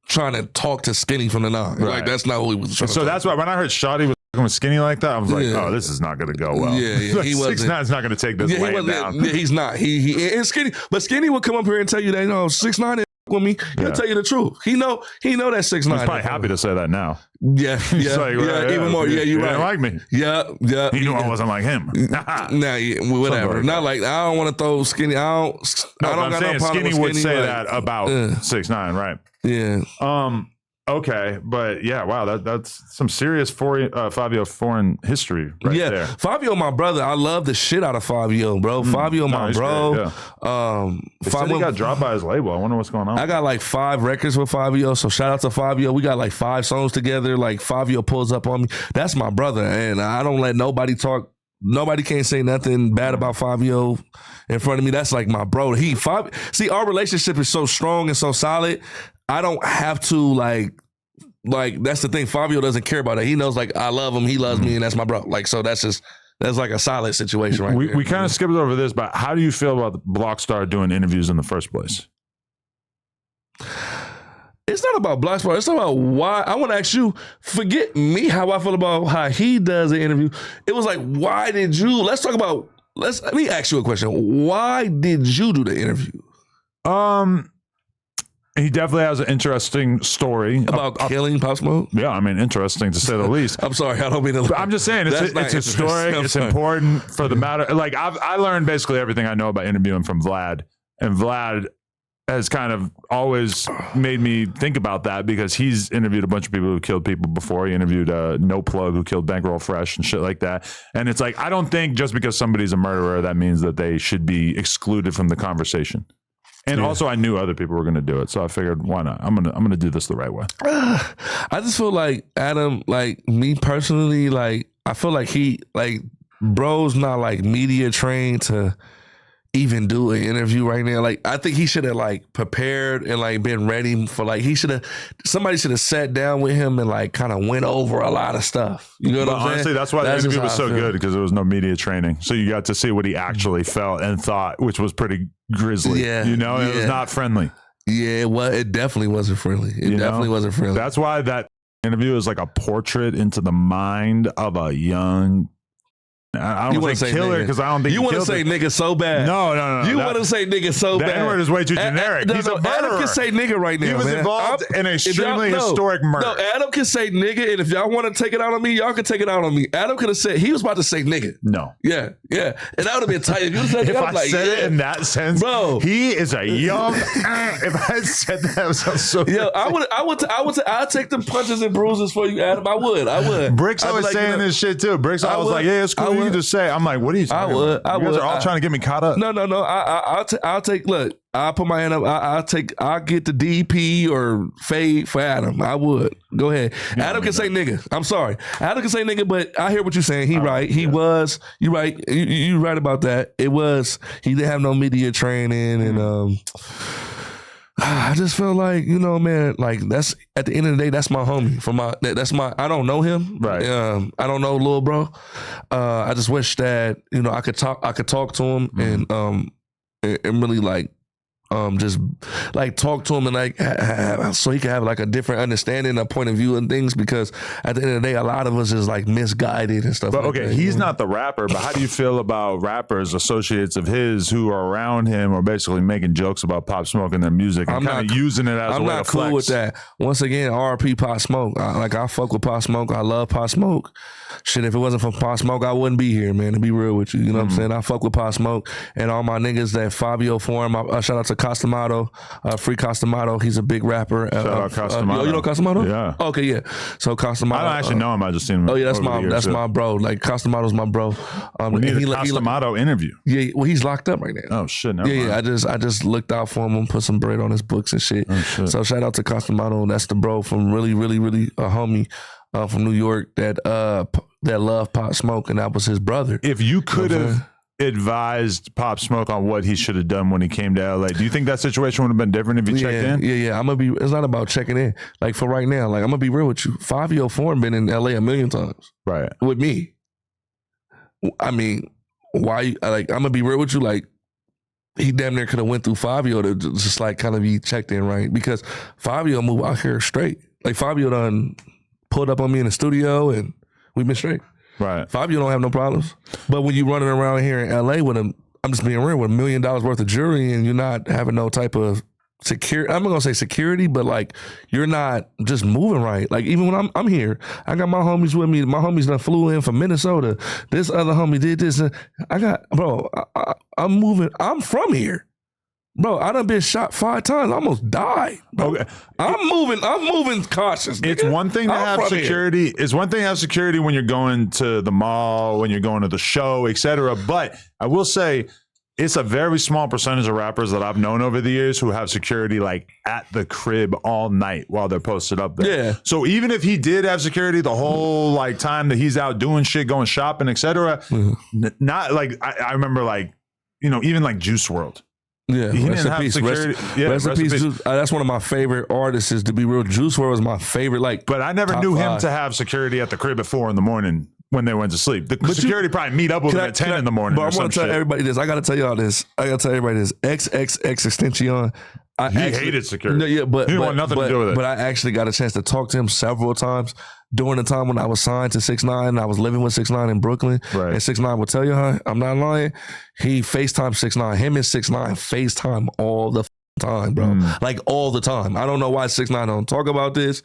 Speaker 2: trying to talk to Skinny from the Nine. Right. Like that's not who he was trying to talk.
Speaker 1: That's why when I heard Shotti was talking with Skinny like that, I was like, oh, this is not going to go well.
Speaker 2: Yeah,
Speaker 1: like, 6ix9ine's not going to take this laying down.
Speaker 2: Yeah, he's not. He and Skinny, but Skinny would come up here and tell you that 6ix9ine with me, he'll tell you the truth. He know that 6'9".
Speaker 1: He's probably happy to say that now.
Speaker 2: Yeah,
Speaker 1: He's like,
Speaker 2: even more. Yeah, you're
Speaker 1: he
Speaker 2: right.
Speaker 1: didn't like me.
Speaker 2: Yeah.
Speaker 1: He knew I wasn't like him.
Speaker 2: Nah, whatever. Not like I don't want to throw Skinny. I don't
Speaker 1: I'm
Speaker 2: got
Speaker 1: saying
Speaker 2: no problem
Speaker 1: Skinny
Speaker 2: with
Speaker 1: would say
Speaker 2: like,
Speaker 1: that about 6'9", right?
Speaker 2: Yeah.
Speaker 1: Okay, but yeah, wow, that's some serious Fivio Foreign history right there.
Speaker 2: Fivio, my brother. I love the shit out of Fivio, bro. Fivio, my bro.
Speaker 1: Great, yeah. They said he got dropped by his label. I wonder what's going on.
Speaker 2: I got like 5 records with Fivio, so shout out to Fivio. We got like 5 songs together. Like Fivio pulls up on me. That's my brother, and I don't let nobody talk. Nobody can't say nothing bad about Fivio in front of me. That's like my bro. See, our relationship is so strong and so solid. I don't have to like that's the thing. Fivio doesn't care about it. He knows like I love him, he loves me, and that's my bro. Like so that's like a solid situation right there.
Speaker 1: We kind of skipped over this, but how do you feel about Blockstar doing interviews in the first place?
Speaker 2: It's not about Blockstar. It's not about why. I want to ask you, forget me how I feel about how he does the interview. It was like, why did you, let me ask you a question. Why did you do the interview?
Speaker 1: He definitely has an interesting story
Speaker 2: about killing Pop Smoke.
Speaker 1: Yeah, I mean, interesting to say the least.
Speaker 2: I'm sorry, I don't mean to.
Speaker 1: I'm just saying it's a story. It's important for the matter. Like I learned basically everything I know about interviewing from Vlad, and Vlad has kind of always made me think about that because he's interviewed a bunch of people who killed people before. He interviewed No Plug who killed Bankroll Fresh and shit like that. And it's like I don't think just because somebody's a murderer that means that they should be excluded from the conversation. And also, I knew other people were going to do it, so I figured, why not? I'm gonna do this the right way.
Speaker 2: I just feel like Adam, like me personally, like I feel like bro's not like media trained to even do an interview right now. Like I think he should have like prepared and like been ready for like somebody should have sat down with him and like kind of went over a lot of stuff. You know what I'm saying?
Speaker 1: Honestly, that's why the interview was so good because there was no media training. So you got to see what he actually felt and thought, which was pretty grisly. Yeah. You know, it was not friendly.
Speaker 2: Yeah, it definitely wasn't friendly. It definitely wasn't friendly.
Speaker 1: That's why that interview is like a portrait into the mind of a young I don't want to say killer because I don't think
Speaker 2: you want to say nigga so bad.
Speaker 1: No.
Speaker 2: You want to say nigga so bad.
Speaker 1: The N-word is way too generic. He's a murderer.
Speaker 2: Adam can say nigga right now.
Speaker 1: He was involved in an extremely historic murder.
Speaker 2: No, Adam can say nigga, and if y'all want to take it out on me, y'all can take it out on me. Adam could have said he was about to say nigga.
Speaker 1: No.
Speaker 2: Yeah, and that would have been tight. If you said
Speaker 1: if I said it in that sense, bro, he is a young. If I had said that, it would sound so.
Speaker 2: Yeah, I'd take them punches and bruises for you, Adam. I would.
Speaker 1: Brick's always saying this shit too. Brick's always like, yeah, it's cool. You can just say. I'm like, what are you talking about? You guys are all trying to get me caught up.
Speaker 2: No. I'll take. Look, I'll put my hand up. I'll get the DP or fade for Adam. I would. Go ahead. Adam can say nigga. I'm sorry. Adam can say nigga, but I hear what you're saying. He right. He was. You right. You right about that. It was. He didn't have no media training and I just feel like, you know, man, like that's at the end of the day, that's my homie. That's my. I don't know him.
Speaker 1: Right.
Speaker 2: I don't know Lil Bro. I just wish that, you know, I could talk to him and really like just like talk to him and like so he can have like a different understanding, a point of view and things, because at the end of the day, a lot of us is like misguided and stuff.
Speaker 1: But
Speaker 2: like that.
Speaker 1: He's not the rapper, but how do you feel about rappers, associates of his who are around him or basically making jokes about Pop Smoke and their music and kind of using it as a way to flex?
Speaker 2: I'm not cool with that. Once again, RP Pop Smoke. I fuck with Pop Smoke. I love Pop Smoke. Shit, if it wasn't for Pop Smoke, I wouldn't be here, man, to be real with you. You know what I'm saying? I fuck with Pop Smoke and all my niggas that Fivio Foreign. Shout out to Costamato, Free Costamato. He's a big rapper.
Speaker 1: Shout out Costamato.
Speaker 2: You know Costamato?
Speaker 1: Yeah.
Speaker 2: Okay, yeah. So Costamato.
Speaker 1: I don't actually know him. I just seen him.
Speaker 2: Oh yeah, that's my bro. Like Costamato's my bro.
Speaker 1: We need a Costamato interview.
Speaker 2: Yeah, well, he's locked up right now.
Speaker 1: Oh shit.
Speaker 2: Yeah. I just looked out for him and put some bread on his books and shit.
Speaker 1: Oh,
Speaker 2: so shout out to Costamato. That's the bro from really a homie from New York that loved Pop Smoke, and that was his brother.
Speaker 1: If you could have advised Pop Smoke on what he should have done when he came to LA, do you think that situation would have been different if he checked in?
Speaker 2: Yeah. it's not about checking in. Like for right now, like I'm gonna be real with you. Fivio Foreign been in LA a million times.
Speaker 1: Right.
Speaker 2: With me. I mean, why? Like I'm gonna be real with you. Like he damn near could have went through Fivio to just like kind of be checked in, right? Because Fivio moved out here straight. Like Fivio done pulled up on me in the studio and we've been straight.
Speaker 1: Right.
Speaker 2: Fivio don't have no problems. But when you running around here in LA with him, I'm just being real, with $1 million worth of jewelry and you're not having no type of secure. I'm not gonna say security, but like you're not just moving right. Like even when I'm here, I got my homies with me. My homies done flew in from Minnesota. This other homie did this. And I got I'm moving. I'm from here. Bro, I done been shot 5 times. I almost died. Bro.
Speaker 1: Okay.
Speaker 2: I'm moving cautious.
Speaker 1: It's
Speaker 2: nigga.
Speaker 1: one thing to
Speaker 2: I'm
Speaker 1: have
Speaker 2: from here.
Speaker 1: security. It's one thing to have security when you're going to the mall, when you're going to the show, etc. But I will say, it's a very small percentage of rappers that I've known over the years who have security like at the crib all night while they're posted up there.
Speaker 2: Yeah.
Speaker 1: So even if he did have security the whole like time that he's out doing shit, going shopping, etc., not like I remember like even like Juice World.
Speaker 2: Yeah,
Speaker 1: He
Speaker 2: rest
Speaker 1: didn't
Speaker 2: in
Speaker 1: have
Speaker 2: peace.
Speaker 1: security.
Speaker 2: Rest in peace. Juice. That's one of my favorite artists. Is to be real, Juice WRLD was my favorite. Like,
Speaker 1: But I never
Speaker 2: top
Speaker 1: knew him
Speaker 2: 5.
Speaker 1: to have security at the crib at 4 a.m. when they went to sleep. The security probably meet up with him at 10 in the morning.
Speaker 2: But
Speaker 1: or
Speaker 2: I
Speaker 1: some
Speaker 2: want to tell
Speaker 1: shit.
Speaker 2: everybody this. I got to tell y'all this. I got to tell everybody this. XXX Extension.
Speaker 1: He hated security.
Speaker 2: No, yeah, but
Speaker 1: he didn't want nothing to do with it.
Speaker 2: But I actually got a chance to talk to him several times during the time when I was signed to 6ix9ine. I was living with 6ix9ine in Brooklyn.
Speaker 1: Right.
Speaker 2: And 6ix9ine will tell you, I'm not lying. He FaceTime 6ix9ine. Him and 6ix9ine FaceTime all the time, bro. Like all the time. I don't know why 6ix9ine don't talk about this.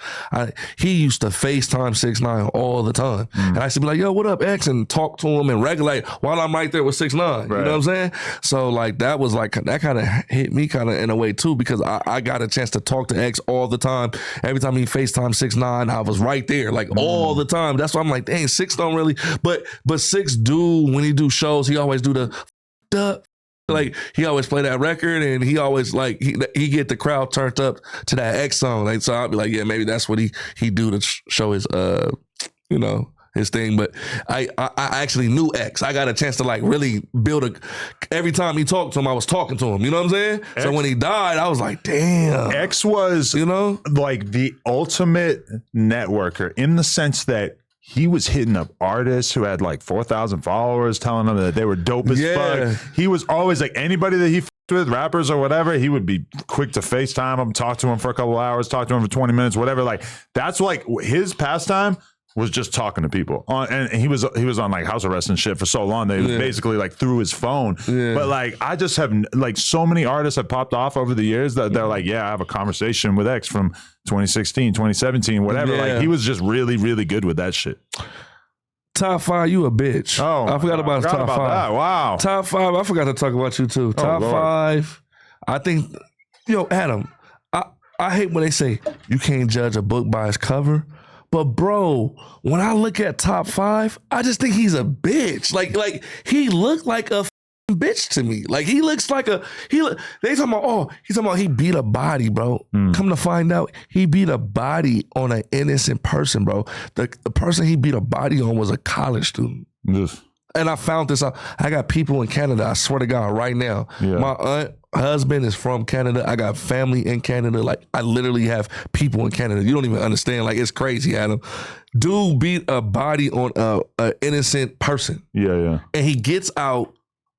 Speaker 2: He used to FaceTime 6ix9ine all the time. And I used to be like, yo, what up, X? And talk to him and regulate while I'm right there with 6ix9ine. You know what I'm saying? So like that was like, that kind of hit me kind of in a way too, because I got a chance to talk to X all the time. Every time he FaceTime 6ix9ine, I was right there, like all the time. That's why I'm like, dang, 6 don't really, but 6 do, when he do shows, he always do the like he always play that record, and he always like he get the crowd turned up to that X song. Like, so I'll be like, yeah, maybe that's what he do to show his his thing. But I actually knew X. I got a chance to like really build every time he talked to him, I was talking to him. You know what I'm saying? So when he died, I was like, damn.
Speaker 1: X was like the ultimate networker in the sense that he was hitting up artists who had like 4,000 followers, telling them that they were dope as fuck. He was always like, anybody that he f***ed with, rappers or whatever, he would be quick to FaceTime them, talk to him for a couple hours, talk to him for 20 minutes, whatever. Like, that's like his pastime was just talking to people. And he was on like house arrest and shit for so long that he was basically like through his phone. But like, I just have like so many artists have popped off over the years that they're like, yeah, I have a conversation with X from 2016, 2017, whatever. Like, he was just really, really good with that shit.
Speaker 2: Top 5, you a bitch.
Speaker 1: Oh,
Speaker 2: I forgot about top 5.
Speaker 1: That. Wow.
Speaker 2: Top 5, I forgot to talk about you too. Top
Speaker 1: Lord.
Speaker 2: 5, I think, Adam, I hate when they say you can't judge a book by its cover. But bro, when I look at top 5, I just think he's a bitch. Like he looked like a bitch to me. Like he looks like they talking about, he's talking about he beat a body, bro. Come to find out, he beat a body on an innocent person, bro. The person he beat a body on was a college student. And I found this out. I got people in Canada, I swear to God, right now. My husband is from Canada. I got family in Canada. Like, I literally have people in Canada. You don't even understand. Like, it's crazy, Adam. Dude beat a body on a innocent person. And he gets out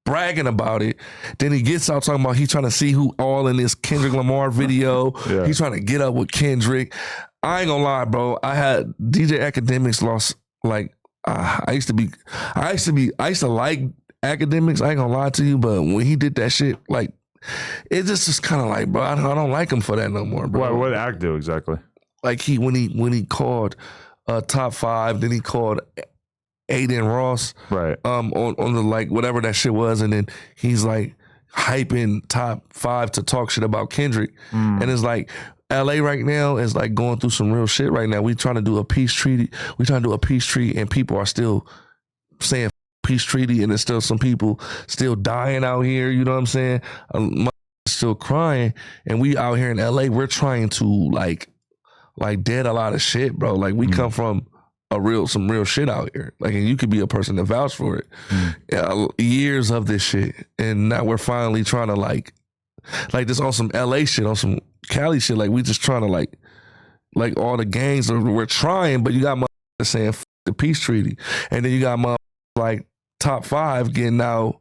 Speaker 2: bragging about it. Then he gets out talking about he's trying to see who all in this Kendrick Lamar video. He's trying to get up with Kendrick. I ain't gonna lie, bro. I had DJ Academics lost like, I used to like Academics. I ain't gonna lie to you, but when he did that shit, like, it just was kind of like, bro, I don't like him for that no more, bro.
Speaker 1: What did Act do exactly?
Speaker 2: Like when he called top 5, then he called Aiden Ross,
Speaker 1: right?
Speaker 2: On the like whatever that shit was, and then he's like hyping top 5 to talk shit about Kendrick, and it's like, LA right now is like going through some real shit right now. We trying to do a peace treaty. And people are still saying peace treaty, and there's still some people still dying out here. You know what I'm saying? Still crying, and we out here in LA, we're trying to like dead a lot of shit, bro. Like we come from some real shit out here. Like, and you could be a person to vouch for it. Years of this shit, and now we're finally trying to like this on some LA shit, on some Cali shit. Like we just trying to like all the gangs we're trying, but you got motherfuckers saying F the peace treaty, and then you got motherfuckers like top 5 getting out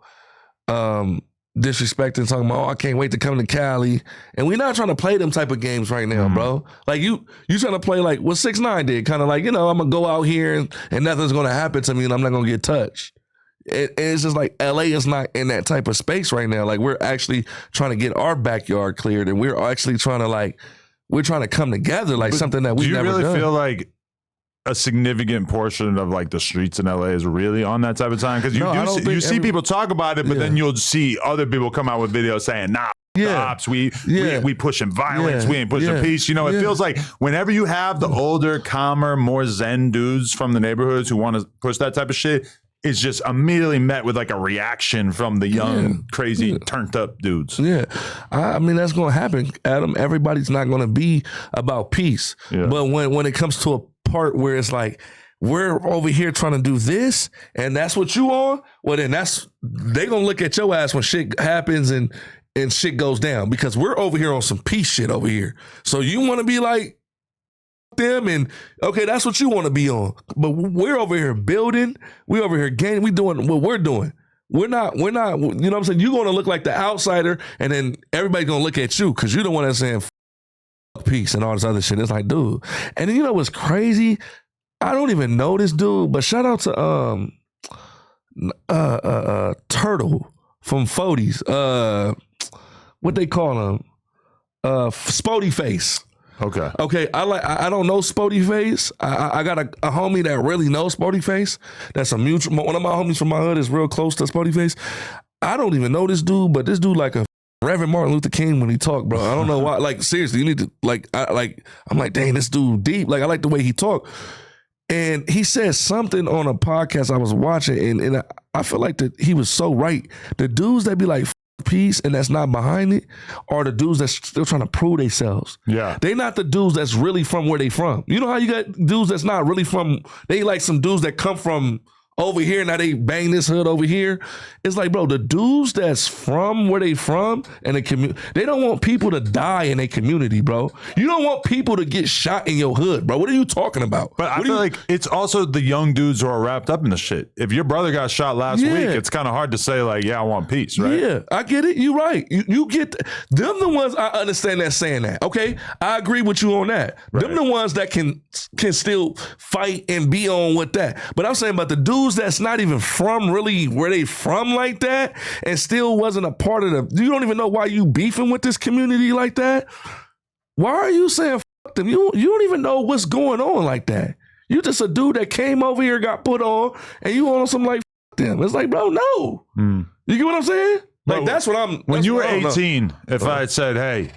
Speaker 2: disrespecting, talking about, I can't wait to come to Cali, and we're not trying to play them type of games right now, bro. Like you trying to play like what 6ix9ine did, kind of like, I'm gonna go out here and nothing's gonna happen to me, and I'm not gonna get touched. it's just like LA is not in that type of space right now. Like we're actually trying to get our backyard cleared, and we're actually trying to come together like something that we've never done.
Speaker 1: Do you really feel like a significant portion of like the streets in LA is really on that type of time? Because you see people talk about it, but then you'll see other people come out with videos saying, nah, cops, we pushing violence, we ain't pushing peace. You know, it feels like whenever you have the older, calmer, more zen dudes from the neighborhoods who want to push that type of shit, it's just immediately met with like a reaction from the young, crazy, turned up dudes.
Speaker 2: Yeah. I mean, that's going to happen, Adam. Everybody's not going to be about peace. Yeah. But when it comes to a part where it's like, we're over here trying to do this, and that's what you on, well, then they going to look at your ass when shit happens and shit goes down, because we're over here on some peace shit over here. So you want to be like them, and okay, that's what you want to be on. But we're over here building, we over here gaining, we doing what we're doing. We're not, you know what I'm saying? You're going to look like the outsider, and then everybody's going to look at you because you're the one that's saying peace and all this other shit. It's like, dude. And then you know what's crazy? I don't even know this dude, but shout out to Turtle from Foties. What they call him? Spody Face. Okay. I don't know Spody Face. I got a homie that really knows Spody Face. That's a mutual. One of my homies from my hood is real close to Spody Face. I don't even know this dude, but this dude like a Reverend Martin Luther King when he talk, bro. I don't know why. Like seriously, you need to I'm like, dang, this dude deep. Like I like the way he talk. And he said something on a podcast I was watching, and I feel like that he was so right. The dudes that be like peace and that's not behind it are the dudes that's still trying to prove themselves. Yeah. They not the dudes that's really from where they from. You know how you got dudes that's not really from, they like some dudes that come from over here, now they bang this hood over here. It's like, bro, the dudes that's from where they from and the community, they don't want people to die in a community, bro. You don't want people to get shot in your hood, bro. What are you talking about?
Speaker 1: But I feel like it's also the young dudes who are wrapped up in the shit. If your brother got shot last week, it's kind of hard to say like, yeah, I want peace, right?
Speaker 2: Yeah, I get it. You're right. You get them the ones I understand that saying that. Okay, I agree with you on that. Right. Them the ones that can still fight and be on with that. But I'm saying about the dudes that's not even from really where they from like that and still wasn't a part of you don't even know why you beefing with this community like that. Why are you saying fuck them? You don't even know what's going on like that. You just a dude that came over here, got put on, and you on some like fuck them. It's like, bro, no. You get what I'm saying? Like bro, that's what I'm.
Speaker 1: When you were 18, if I had said, hey,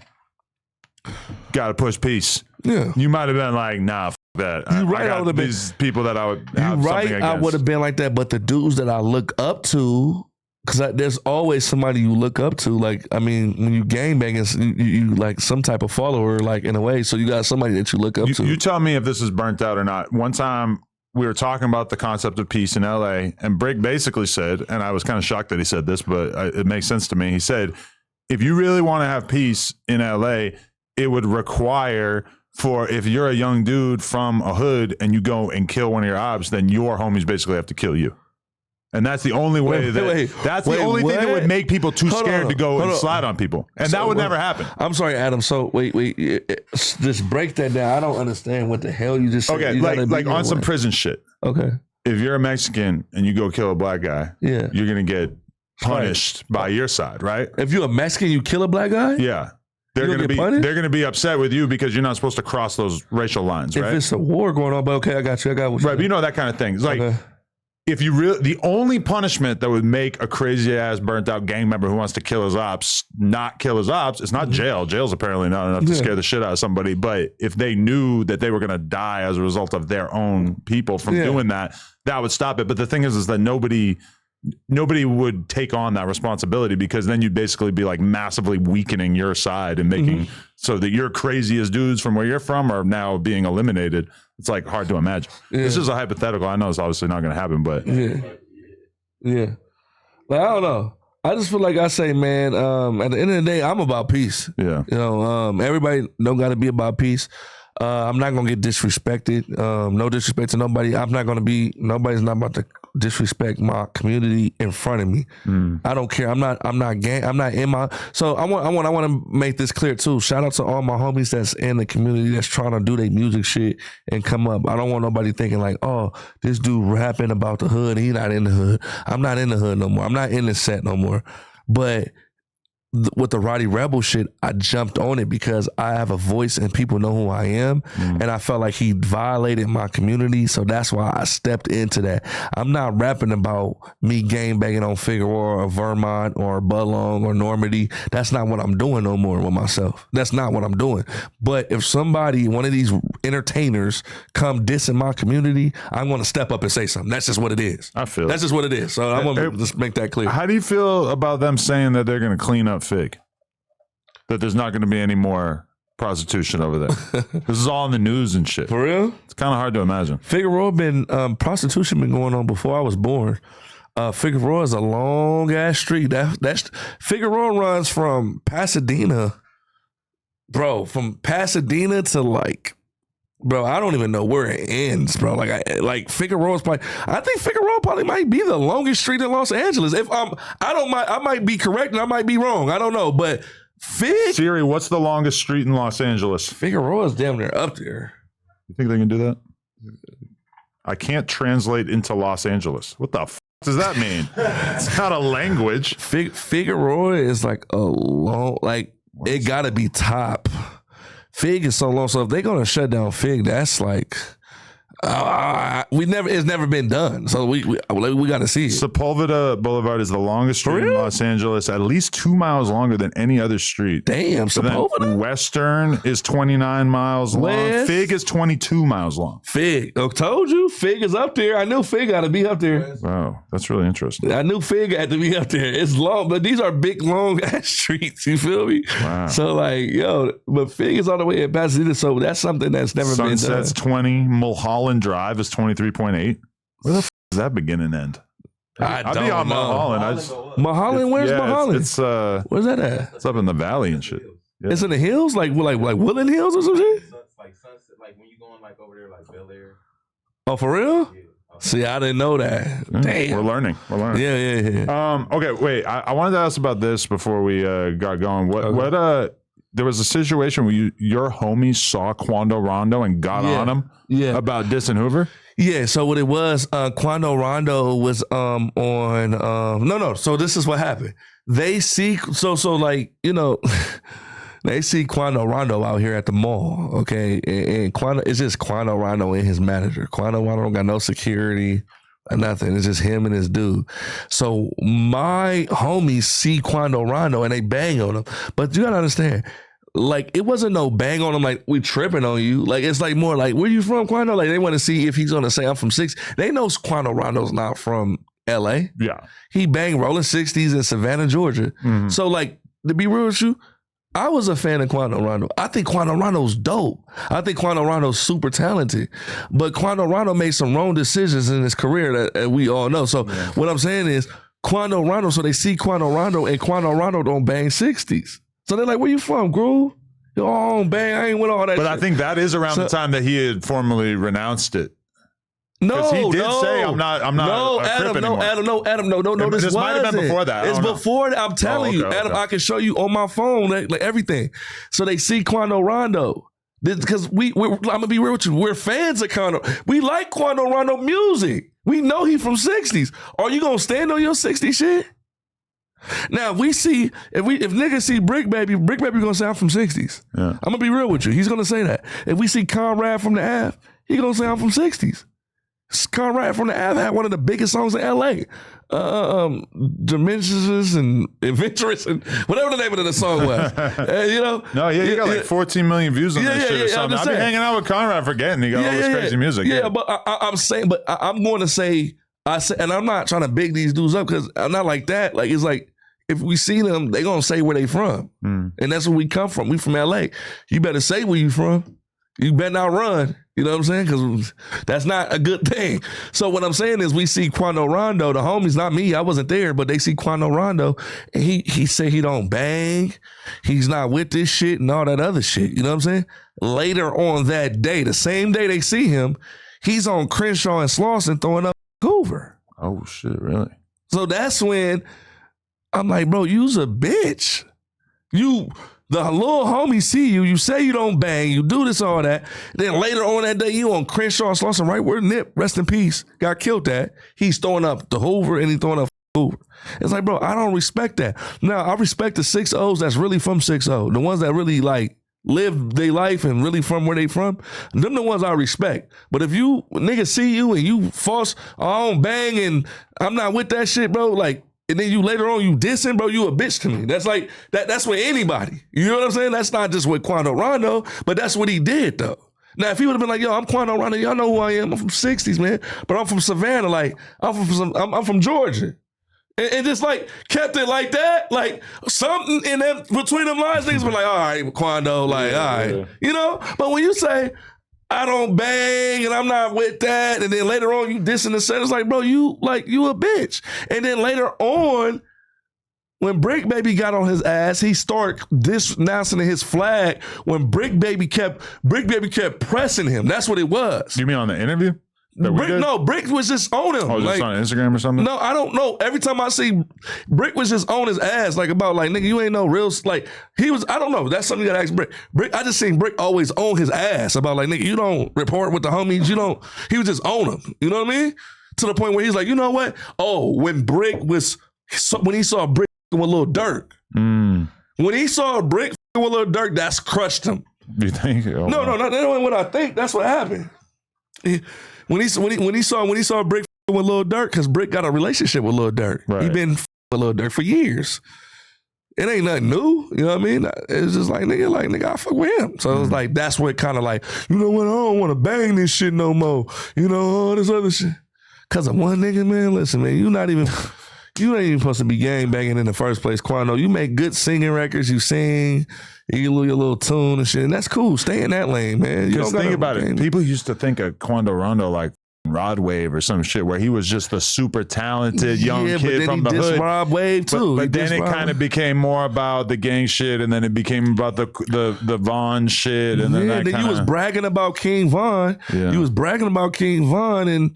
Speaker 1: gotta push peace, you might have been like, nah, that.
Speaker 2: You right, I would have been
Speaker 1: these people that I would have
Speaker 2: right.
Speaker 1: Against.
Speaker 2: I would have been like that, but the dudes that I look up to, because there's always somebody you look up to. Like, I mean, when you gangbanging, you like some type of follower, like in a way. So you got somebody that you look up to.
Speaker 1: You tell me if this is burnt out or not. One time we were talking about the concept of peace in LA, and Bricc basically said, and I was kind of shocked that he said this, but it makes sense to me. He said, if you really want to have peace in LA, it would require if you're a young dude from a hood and you go and kill one of your ops, then your homies basically have to kill you. And that's the only way that's the only thing that would make people too scared to go and slide on people. And that would never happen.
Speaker 2: I'm sorry, Adam. So wait, just break that down. I don't understand what the hell you just said.
Speaker 1: Okay, like on some prison shit.
Speaker 2: Okay.
Speaker 1: If you're a Mexican and you go kill a black guy, you're going to get punished by your side, right?
Speaker 2: If you're a Mexican, you kill a black guy?
Speaker 1: Yeah. They're gonna be upset with you because you're not supposed to cross those racial lines, right?
Speaker 2: If it's a war going on, but okay, I got what
Speaker 1: right, but you know that kind of thing. It's like if you really, the only punishment that would make a crazy ass burnt out gang member who wants to kill his ops not kill his ops, it's not jail. Jail's apparently not enough to scare the shit out of somebody. But if they knew that they were gonna die as a result of their own people from doing that, that would stop it. But the thing is that nobody would take on that responsibility, because then you'd basically be like massively weakening your side and making so that your craziest dudes from where you're from are now being eliminated. It's like hard to imagine. This is a hypothetical. I know it's obviously not going to happen, but
Speaker 2: yeah. Like, I don't know. I just feel like I say, man, at the end of the day, I'm about peace.
Speaker 1: Yeah.
Speaker 2: You know, everybody don't got to be about peace. I'm not going to get disrespected. No disrespect to nobody. Nobody's not about to disrespect my community in front of me. I don't care. I'm not gang. I'm not in my. So I want to make this clear too. Shout out to all my homies that's in the community that's trying to do their music shit and come up. I don't want nobody thinking like, oh, this dude rapping about the hood. He not in the hood. I'm not in the hood no more. I'm not in the set no more. But with the Rowdy Rebel shit, I jumped on it because I have a voice and people know who I am. And I felt like he violated my community. So that's why I stepped into that. I'm not rapping about me gangbanging on Figueroa or Vermont or Budlong or Normandy. That's not what I'm doing no more with myself. That's not what I'm doing. But if somebody, one of these entertainers come dissing my community, I'm going to step up and say something. That's just what it is.
Speaker 1: I feel
Speaker 2: that's just what it is. So I'm going to just make that clear.
Speaker 1: How do you feel about them saying that they're going to clean up Fig? That there's not going to be any more prostitution over there. This is all in the news and shit.
Speaker 2: For real?
Speaker 1: It's kind of hard to imagine.
Speaker 2: Figueroa prostitution been going on before I was born. Figueroa is a long ass street. That's Figueroa runs from Pasadena, bro. From Pasadena to like, bro, I don't even know where it ends, bro. Like Figueroa's probably. I think Figueroa probably might be the longest street in Los Angeles. I might be correct and I might be wrong. I don't know, but
Speaker 1: Siri, what's the longest street in Los Angeles?
Speaker 2: Figueroa's damn near up there.
Speaker 1: You think they can do that? I can't translate into Los Angeles. What the f does that mean? It's not a language.
Speaker 2: Figueroa is like a long, like it gotta be top. Fig is so long. So if they're gonna shut down Fig, that's like it's never been done. So we got to see it.
Speaker 1: Sepulveda Boulevard is the longest street in Los Angeles, at least 2 miles longer than any other street.
Speaker 2: Damn, Sepulveda.
Speaker 1: Western is 29 miles long. Fig is 22 miles long.
Speaker 2: Fig, I told you, Fig is up there. I knew Fig got to be up there.
Speaker 1: Wow, that's really interesting.
Speaker 2: I knew Fig had to be up there. It's long, but these are big, long ass streets. You feel me? Wow. So like, but Fig is all the way in Pasadena. So that's something that's never been done.
Speaker 1: Sunset's 20. Mulholland Drive is 23.8. Where the f is that begin and end?
Speaker 2: I'd be on
Speaker 1: Mulholland.
Speaker 2: Mulholland, where's Mulholland?
Speaker 1: It's
Speaker 2: where's that at?
Speaker 1: It's up in the valley and shit. Yeah.
Speaker 2: It's in the hills, like Woodland Hills or something.
Speaker 3: It's like Sunset, like when you going like over there, like Bel Air.
Speaker 2: Oh, for real?
Speaker 3: Yeah.
Speaker 2: See, I didn't know that. Damn,
Speaker 1: we're learning.
Speaker 2: Yeah.
Speaker 1: Okay, wait. I wanted to ask about this before we got going. What there was a situation where your homies saw Quando Rondo and got on him about dissing Hoover?
Speaker 2: Yeah, so what it was, Quando Rondo was on so this is what happened. They see they see Quando Rondo out here at the mall, okay? And Quando, it's just Quando Rondo and his manager. Quando Rondo don't got no security or nothing. It's just him and his dude. So my homies see Quando Rondo and they bang on him. But you gotta understand, like, it wasn't no bang on him like we tripping on you. Like, it's like more like, where you from, Quando? Like, they want to see if he's gonna say I'm from 6. They know Quando Rondo's not from LA. Yeah. He banged Rolling 60s in Savannah, Georgia. Mm-hmm. So like, to be real with you, I was a fan of Quando Rondo. I think Quando Rondo's dope. I think Quando Rondo's super talented. But Quando Rondo made some wrong decisions in his career that we all know. So what I'm saying is, Quando Rondo, so they see Quando Rondo and Quando Rondo don't bang 60s. So they're like, where you from, Groove? Oh, bang, I ain't with all that
Speaker 1: But
Speaker 2: shit.
Speaker 1: I think that is around the time that he had formally renounced it.
Speaker 2: No,
Speaker 1: he did say, I'm not
Speaker 2: Adam,
Speaker 1: no,
Speaker 2: this
Speaker 1: might have been before that.
Speaker 2: It's before that. I'm telling you, Adam, I can show you on my phone, like everything. So they see Quando Rondo. Because I'm going to be real with you, we're fans of Quando. We like Quando Rondo music. We know he from 60s. Are you going to stand on your 60s shit? Now, if niggas see Bricc Baby gonna say I'm from 60s. Yeah. I'm gonna be real with you. He's gonna say that. If we see Conrad from the Ave, he gonna say I'm from 60s. Conrad from the Ave had one of the biggest songs in LA. Dimensions and Adventurous and whatever the name of the song was.
Speaker 1: You got like 14 million views on this shit or something. I've been hanging out with Conrad forgetting he got all this crazy music.
Speaker 2: Yeah, but I'm saying, but I'm going to say, and I'm not trying to big these dudes up because I'm not like that. Like, it's like, if we see them, they gonna say where they from. And that's where we come from. We from LA. You better say where you from. You better not run. You know what I'm saying? Because that's not a good thing. So what I'm saying is we see Quando Rondo, the homies, not me, I wasn't there, but they see Quando Rondo, and he say he don't bang, he's not with this shit and all that other shit. You know what I'm saying? Later on that day, the same day they see him, he's on Crenshaw and Slauson throwing up Hoover.
Speaker 1: Oh shit, really?
Speaker 2: So that's when I'm like, bro, you's a bitch. The little homie see you, you say you don't bang, you do this, all that. Then later on that day, you on Crenshaw, Slauson, right where Nip, rest in peace, got killed at. He's throwing up the Hoover and he's throwing up Hoover. It's like, bro, I don't respect that. Now, I respect the 6-0s that's really from 6-0. The ones that really like live their life and really from where they from, them the ones I respect. But if you niggas see you and you false, I don't bang and I'm not with that shit, bro, like, and then you later on you dissing, bro, you a bitch to me. That's like, that's with anybody. You know what I'm saying? That's not just with Quando Rondo, but that's what he did though. Now, if he would have been like, yo, I'm Quando Rondo, y'all know who I am. I'm from 60s, man. But I'm from Savannah, like, I'm from Georgia. And just like kept it like that, like something in them between them lines, niggas been like, all right, Quando, like, all right. You know? But when you say, I don't bang and I'm not with that, and then later on you dissing the set, it's like, bro, you a bitch. And then later on, when Bricc Baby got on his ass, he started denouncing his flag when Bricc Baby kept pressing him. That's what it was.
Speaker 1: You mean on the interview?
Speaker 2: Bricc was just on him.
Speaker 1: Oh, just on Instagram or something?
Speaker 2: No, I don't know. Every time I see Bricc was just on his ass, like about like, nigga, you ain't no real, like, he was, I don't know. That's something you gotta ask Bricc. I just seen Bricc always on his ass about like, nigga, you don't report with the homies, he was just on him. You know what I mean? To the point where he's like, you know what? Oh, when he saw Bricc with Lil Durk. When he saw Bricc with Lil Durk, that's crushed him.
Speaker 1: You think? Oh,
Speaker 2: no, that ain't what I think. That's what happened. When he saw Bricc with Lil Durk, because Bricc got a relationship with Lil Durk.
Speaker 1: Right.
Speaker 2: He been with Lil Durk for years. It ain't nothing new. You know what I mean? It's just like, nigga, I fuck with him. So it was like, that's what kind of like, you know what? I don't want to bang this shit no more. You know, all this other shit. Because of one nigga, man. Listen, man, you ain't even supposed to be gang banging in the first place, Quando. You make good singing records. You sing. You do your little tune and shit. And that's cool. Stay in that lane, man.
Speaker 1: Because think about it. People used to think of Quando Rondo like Rod Wave or some shit where he was just the super talented young kid from the hood.
Speaker 2: Rod Wave too.
Speaker 1: But then it kind of became more about the gang shit, and then it became about the Von shit, and then
Speaker 2: you was bragging about King Von.
Speaker 1: Yeah.
Speaker 2: You was bragging about King Von, and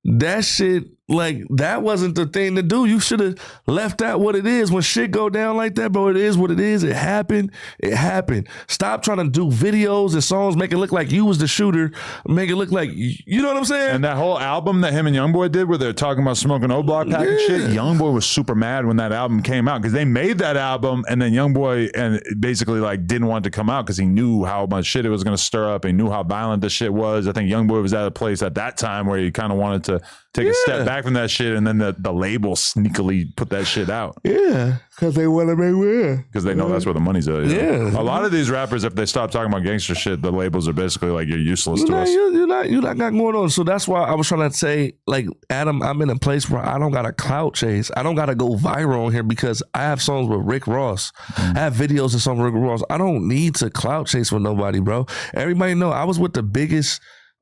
Speaker 2: that shit, like, that wasn't the thing to do. You should have left that what it is. When shit go down like that, bro, it is what it is. It happened. It happened. Stop trying to do videos and songs, make it look like you was the shooter, make it look like, you know what I'm saying?
Speaker 1: And that whole album that him and Youngboy did where they're talking about smoking O-Block pack and shit, Youngboy was super mad when that album came out because they made that album and then Youngboy and basically like didn't want it to come out because he knew how much shit it was going to stir up. He knew how violent the shit was. I think Youngboy was at a place at that time where he kind of wanted to take a step back from that shit, and then the label sneakily put that shit out.
Speaker 2: Yeah, because they want to make weird.
Speaker 1: Because they know that's where the money's at.
Speaker 2: Yeah.
Speaker 1: A lot of these rappers, if they stop talking about gangster shit, the labels are basically like, you're useless to us.
Speaker 2: You're not got going on. So that's why I was trying to say, like, Adam, I'm in a place where I don't got to clout chase. I don't got to go viral on here because I have songs with Rick Ross. I have videos of songs with Rick Ross. I don't need to clout chase with nobody, bro. Everybody know I was with the biggest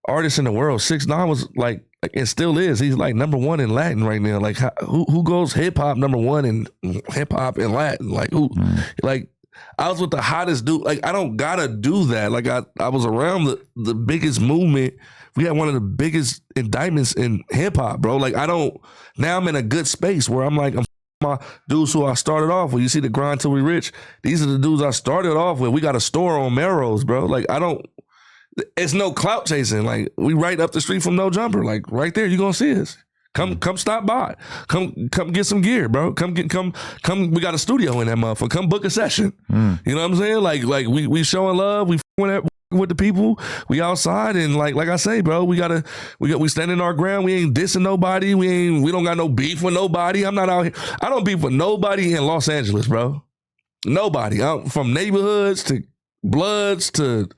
Speaker 2: artist in the world. 6ix9ine was like, and still is. He's like #1 in Latin right now. Like, who goes hip hop #1 in hip hop in Latin? Like, who? Like, I was with the hottest dude. Like, I don't gotta do that. Like, I was around the biggest movement. We had one of the biggest indictments in hip hop, bro. Like, now I'm in a good space where I'm like, my dudes who I started off with. You see the Grind Till We Rich? These are the dudes I started off with. We got a store on Melrose, bro. Like, it's no clout chasing. Like, we right up the street from No Jumper. Like, right there, you gonna see us. Come stop by. Come get some gear, bro. Come. We got a studio in that motherfucker. Come book a session. You know what I'm saying? Like we showing love. We with the people. We outside and like I say, bro. We standing our ground. We ain't dissing nobody. We don't got no beef with nobody. I'm not out here. I don't beef with nobody in Los Angeles, bro. Nobody. I'm from neighborhoods to Bloods to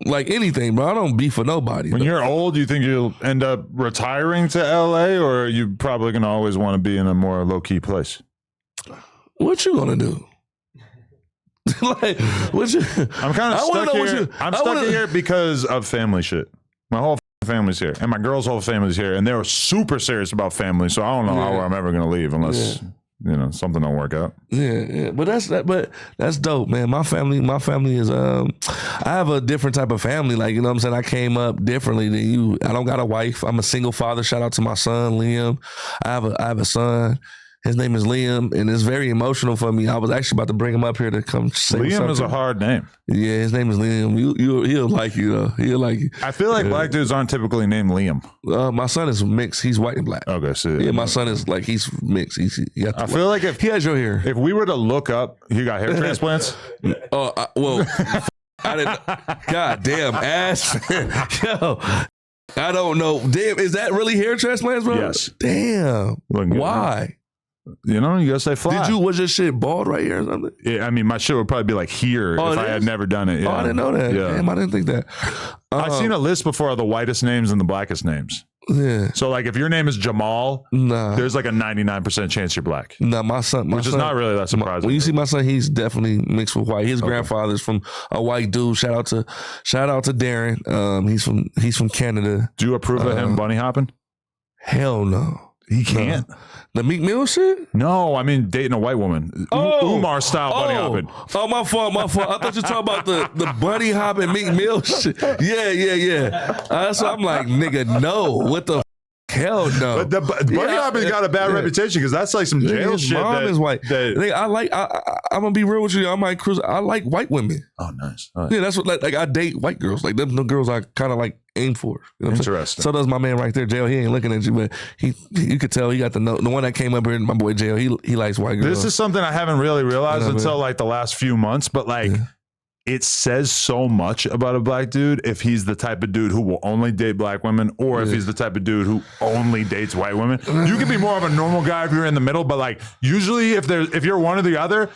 Speaker 2: like anything, bro. I don't beef with nobody.
Speaker 1: When you're old, do you think you'll end up retiring to LA, or are you probably gonna always want to be in a more low-key place?
Speaker 2: What you gonna do? Like, what you?
Speaker 1: I'm kind of stuck here. I'm stuck here because of family shit. My whole family's here, and my girl's whole family's here, and they were super serious about family. So I don't know how I'm ever gonna leave unless something don't work out.
Speaker 2: Yeah. But that's dope, man. My family is I have a different type of family. Like, you know what I'm saying? I came up differently than you. I don't got a wife. I'm a single father. Shout out to my son, Liam. I have a son. His name is Liam, and it's very emotional for me. I was actually about to bring him up here to come say
Speaker 1: Liam
Speaker 2: something.
Speaker 1: is a hard name.
Speaker 2: Yeah, his name is Liam. He'll like you, though. He'll like you.
Speaker 1: I feel like black dudes aren't typically named Liam.
Speaker 2: My son is mixed. He's white and black.
Speaker 1: Okay, so
Speaker 2: Yeah, my son is like, he's mixed.
Speaker 1: I feel like
Speaker 2: he has your hair.
Speaker 1: if we were to look up, he got hair transplants.
Speaker 2: I didn't. God damn, ass. Yo, I don't know. Damn, is that really hair transplants, bro?
Speaker 1: Yes.
Speaker 2: Damn.
Speaker 1: Looking good,
Speaker 2: Why?
Speaker 1: You gotta stay fly.
Speaker 2: Was your shit bald right here or something?
Speaker 1: Yeah, I mean, my shit would probably be like here if I had never done it. Yeah.
Speaker 2: Oh, I didn't know that.
Speaker 1: Yeah.
Speaker 2: Damn, I didn't think that.
Speaker 1: I've seen a list before of the whitest names and the blackest names.
Speaker 2: Yeah.
Speaker 1: So like if your name is Jamal, there's like a 99% chance you're black.
Speaker 2: Nah, my son,
Speaker 1: which is not really that surprising.
Speaker 2: When you see my son, he's definitely mixed with white. His grandfather's from a white dude. Shout out to Darren. He's from Canada.
Speaker 1: Do you approve of him bunny hopping?
Speaker 2: Hell no.
Speaker 1: He can't.
Speaker 2: No. The Meek Mill shit?
Speaker 1: No, I mean dating a white woman. Umar style bunny hopping.
Speaker 2: Oh, my fault. I thought you were talking about the bunny hopping Meek Mill shit. Yeah. So I'm like, nigga, no. What the hell no.
Speaker 1: But the bunny hopping's got a bad reputation because that's like some jail
Speaker 2: his
Speaker 1: shit.
Speaker 2: Mom is white.
Speaker 1: That,
Speaker 2: I'm gonna be real with you. I might cruise. I like white women.
Speaker 1: Oh, nice. Right.
Speaker 2: Yeah, that's what like I date white girls. Like them, the girls I kind of like aim for. You know what I'm saying?
Speaker 1: Interesting.
Speaker 2: So does my man right there, JL. He ain't looking at you, but you could tell he got the one that came up here. My boy JL. He likes white girls.
Speaker 1: This is something I haven't really realized until like the last few months, but like. Yeah. It says so much about a black dude if he's the type of dude who will only date black women, or if he's the type of dude who only dates white women. You can be more of a normal guy if you're in the middle, but like usually if you're one or the other,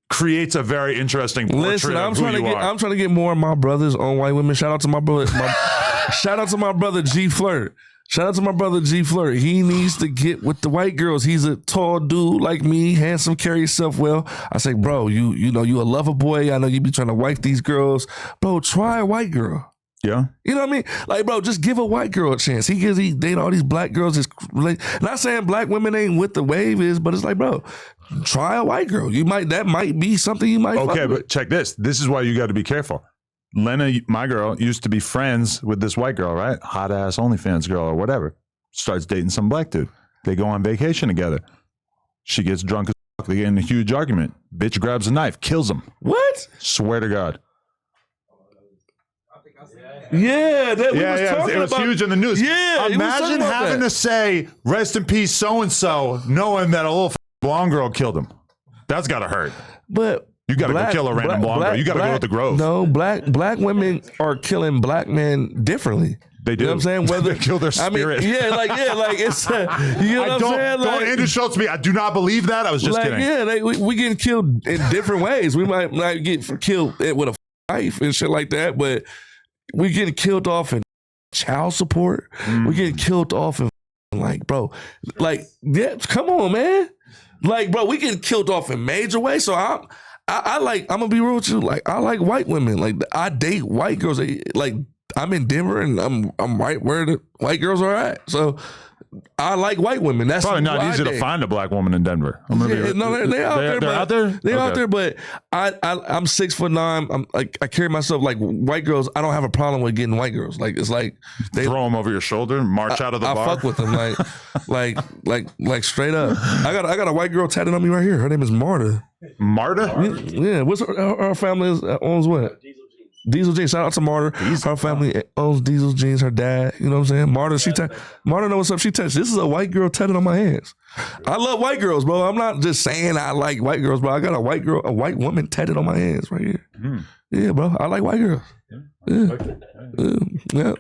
Speaker 1: creates a very interesting portrait.
Speaker 2: Listen, I'm trying to get more of my brothers on white women. Shout out to my brother. Shout out to my brother G Flirt. Shout out to my brother G Flirt. He needs to get with the white girls. He's a tall dude like me, handsome, carry himself well. I say, bro, you know you a lover boy. I know you be trying to wife these girls. Bro, try a white girl.
Speaker 1: Yeah.
Speaker 2: You know what I mean? Like, bro, just give a white girl a chance. He date all these black girls. Not saying black women ain't what the wave is, but it's like, bro, try a white girl. That might be something you might
Speaker 1: Okay,
Speaker 2: fuck
Speaker 1: but
Speaker 2: with.
Speaker 1: check this. This is why you got to be careful. Lena, my girl, used to be friends with this white girl, right? Hot ass OnlyFans girl or whatever. Starts dating some black dude. They go on vacation together. She gets drunk as fuck. They get in a huge argument. Bitch grabs a knife, kills him.
Speaker 2: What?
Speaker 1: Swear to God.
Speaker 2: Yeah,
Speaker 1: it was huge in the news.
Speaker 2: Yeah,
Speaker 1: imagine having to say "rest in peace" so and so, knowing that a little blonde girl killed him. That's gotta hurt.
Speaker 2: But
Speaker 1: you gotta go kill a random blonde girl. You gotta go with the Grove.
Speaker 2: No, black women are killing black men differently.
Speaker 1: They do.
Speaker 2: You know what I'm saying? Whether
Speaker 1: they kill their spirit.
Speaker 2: I mean, like it's you know what I'm saying? Like,
Speaker 1: don't Andrew Schultz me. I do not believe that. I was just kidding.
Speaker 2: Yeah, we getting killed in different ways. We might get killed with a knife and shit like that, but we getting killed off in child support. We getting killed off in like, bro, like, yeah, come on, man. Like, bro, we getting killed off in major ways. So I'm gonna be real with you. Like, I like white women. Like, I date white girls. Like, I'm in Denver and I'm right where the white girls are at. So I like white women. That's
Speaker 1: probably not easy to find a black woman in Denver.
Speaker 2: They're out there.
Speaker 1: They're out there.
Speaker 2: They're out there. But I'm 6'9". I'm like, I carry myself like white girls. I don't have a problem with getting white girls. Like, it's like
Speaker 1: they throw them over your shoulder, march out of the bar.
Speaker 2: I fuck with them like straight up. I got a white girl tatted on me right here. Her name is Marta.
Speaker 1: Marta?
Speaker 2: Yeah. What's her family owns what? Diesel Jeans. Shout out to Marta. Her family owns Diesel Jeans. Her dad, you know what I'm saying? Marta know what's up. This is a white girl tatted on my hands. I love white girls, bro. I'm not just saying I like white girls, bro. I got a white woman tatted on my hands right here. Yeah, bro. I like white girls. Yeah.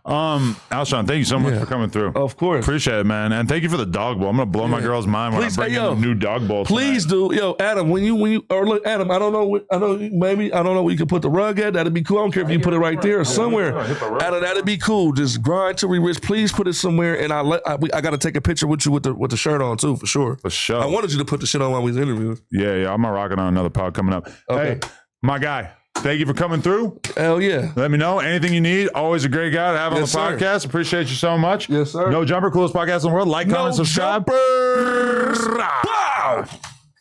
Speaker 1: Alshon, thank you so much for coming through.
Speaker 2: Of course.
Speaker 1: Appreciate it, man. And thank you for the dog bowl. I'm gonna blow my girl's mind when I bring in the new dog bowl.
Speaker 2: Please do. Yo, Adam, when you or look, Adam, I don't know where you can put the rug at. That'd be cool. I don't care if you put it right there or somewhere. Adam, that'd be cool. Just grind till we rich. Please put it somewhere, and I gotta take a picture with you with the shirt on too, for sure.
Speaker 1: For sure.
Speaker 2: I wanted you to put the shit on while we was interviewing.
Speaker 1: Yeah. I'm rocking on another pod coming up.
Speaker 2: Okay.
Speaker 1: Hey, my guy. Thank you for coming through.
Speaker 2: Hell yeah.
Speaker 1: Let me know. Anything you need. Always a great guy to have on the podcast. Appreciate you so much.
Speaker 2: Yes, sir.
Speaker 1: No Jumper, coolest podcast in the world. Like, comment, subscribe.
Speaker 2: Jumpers. out.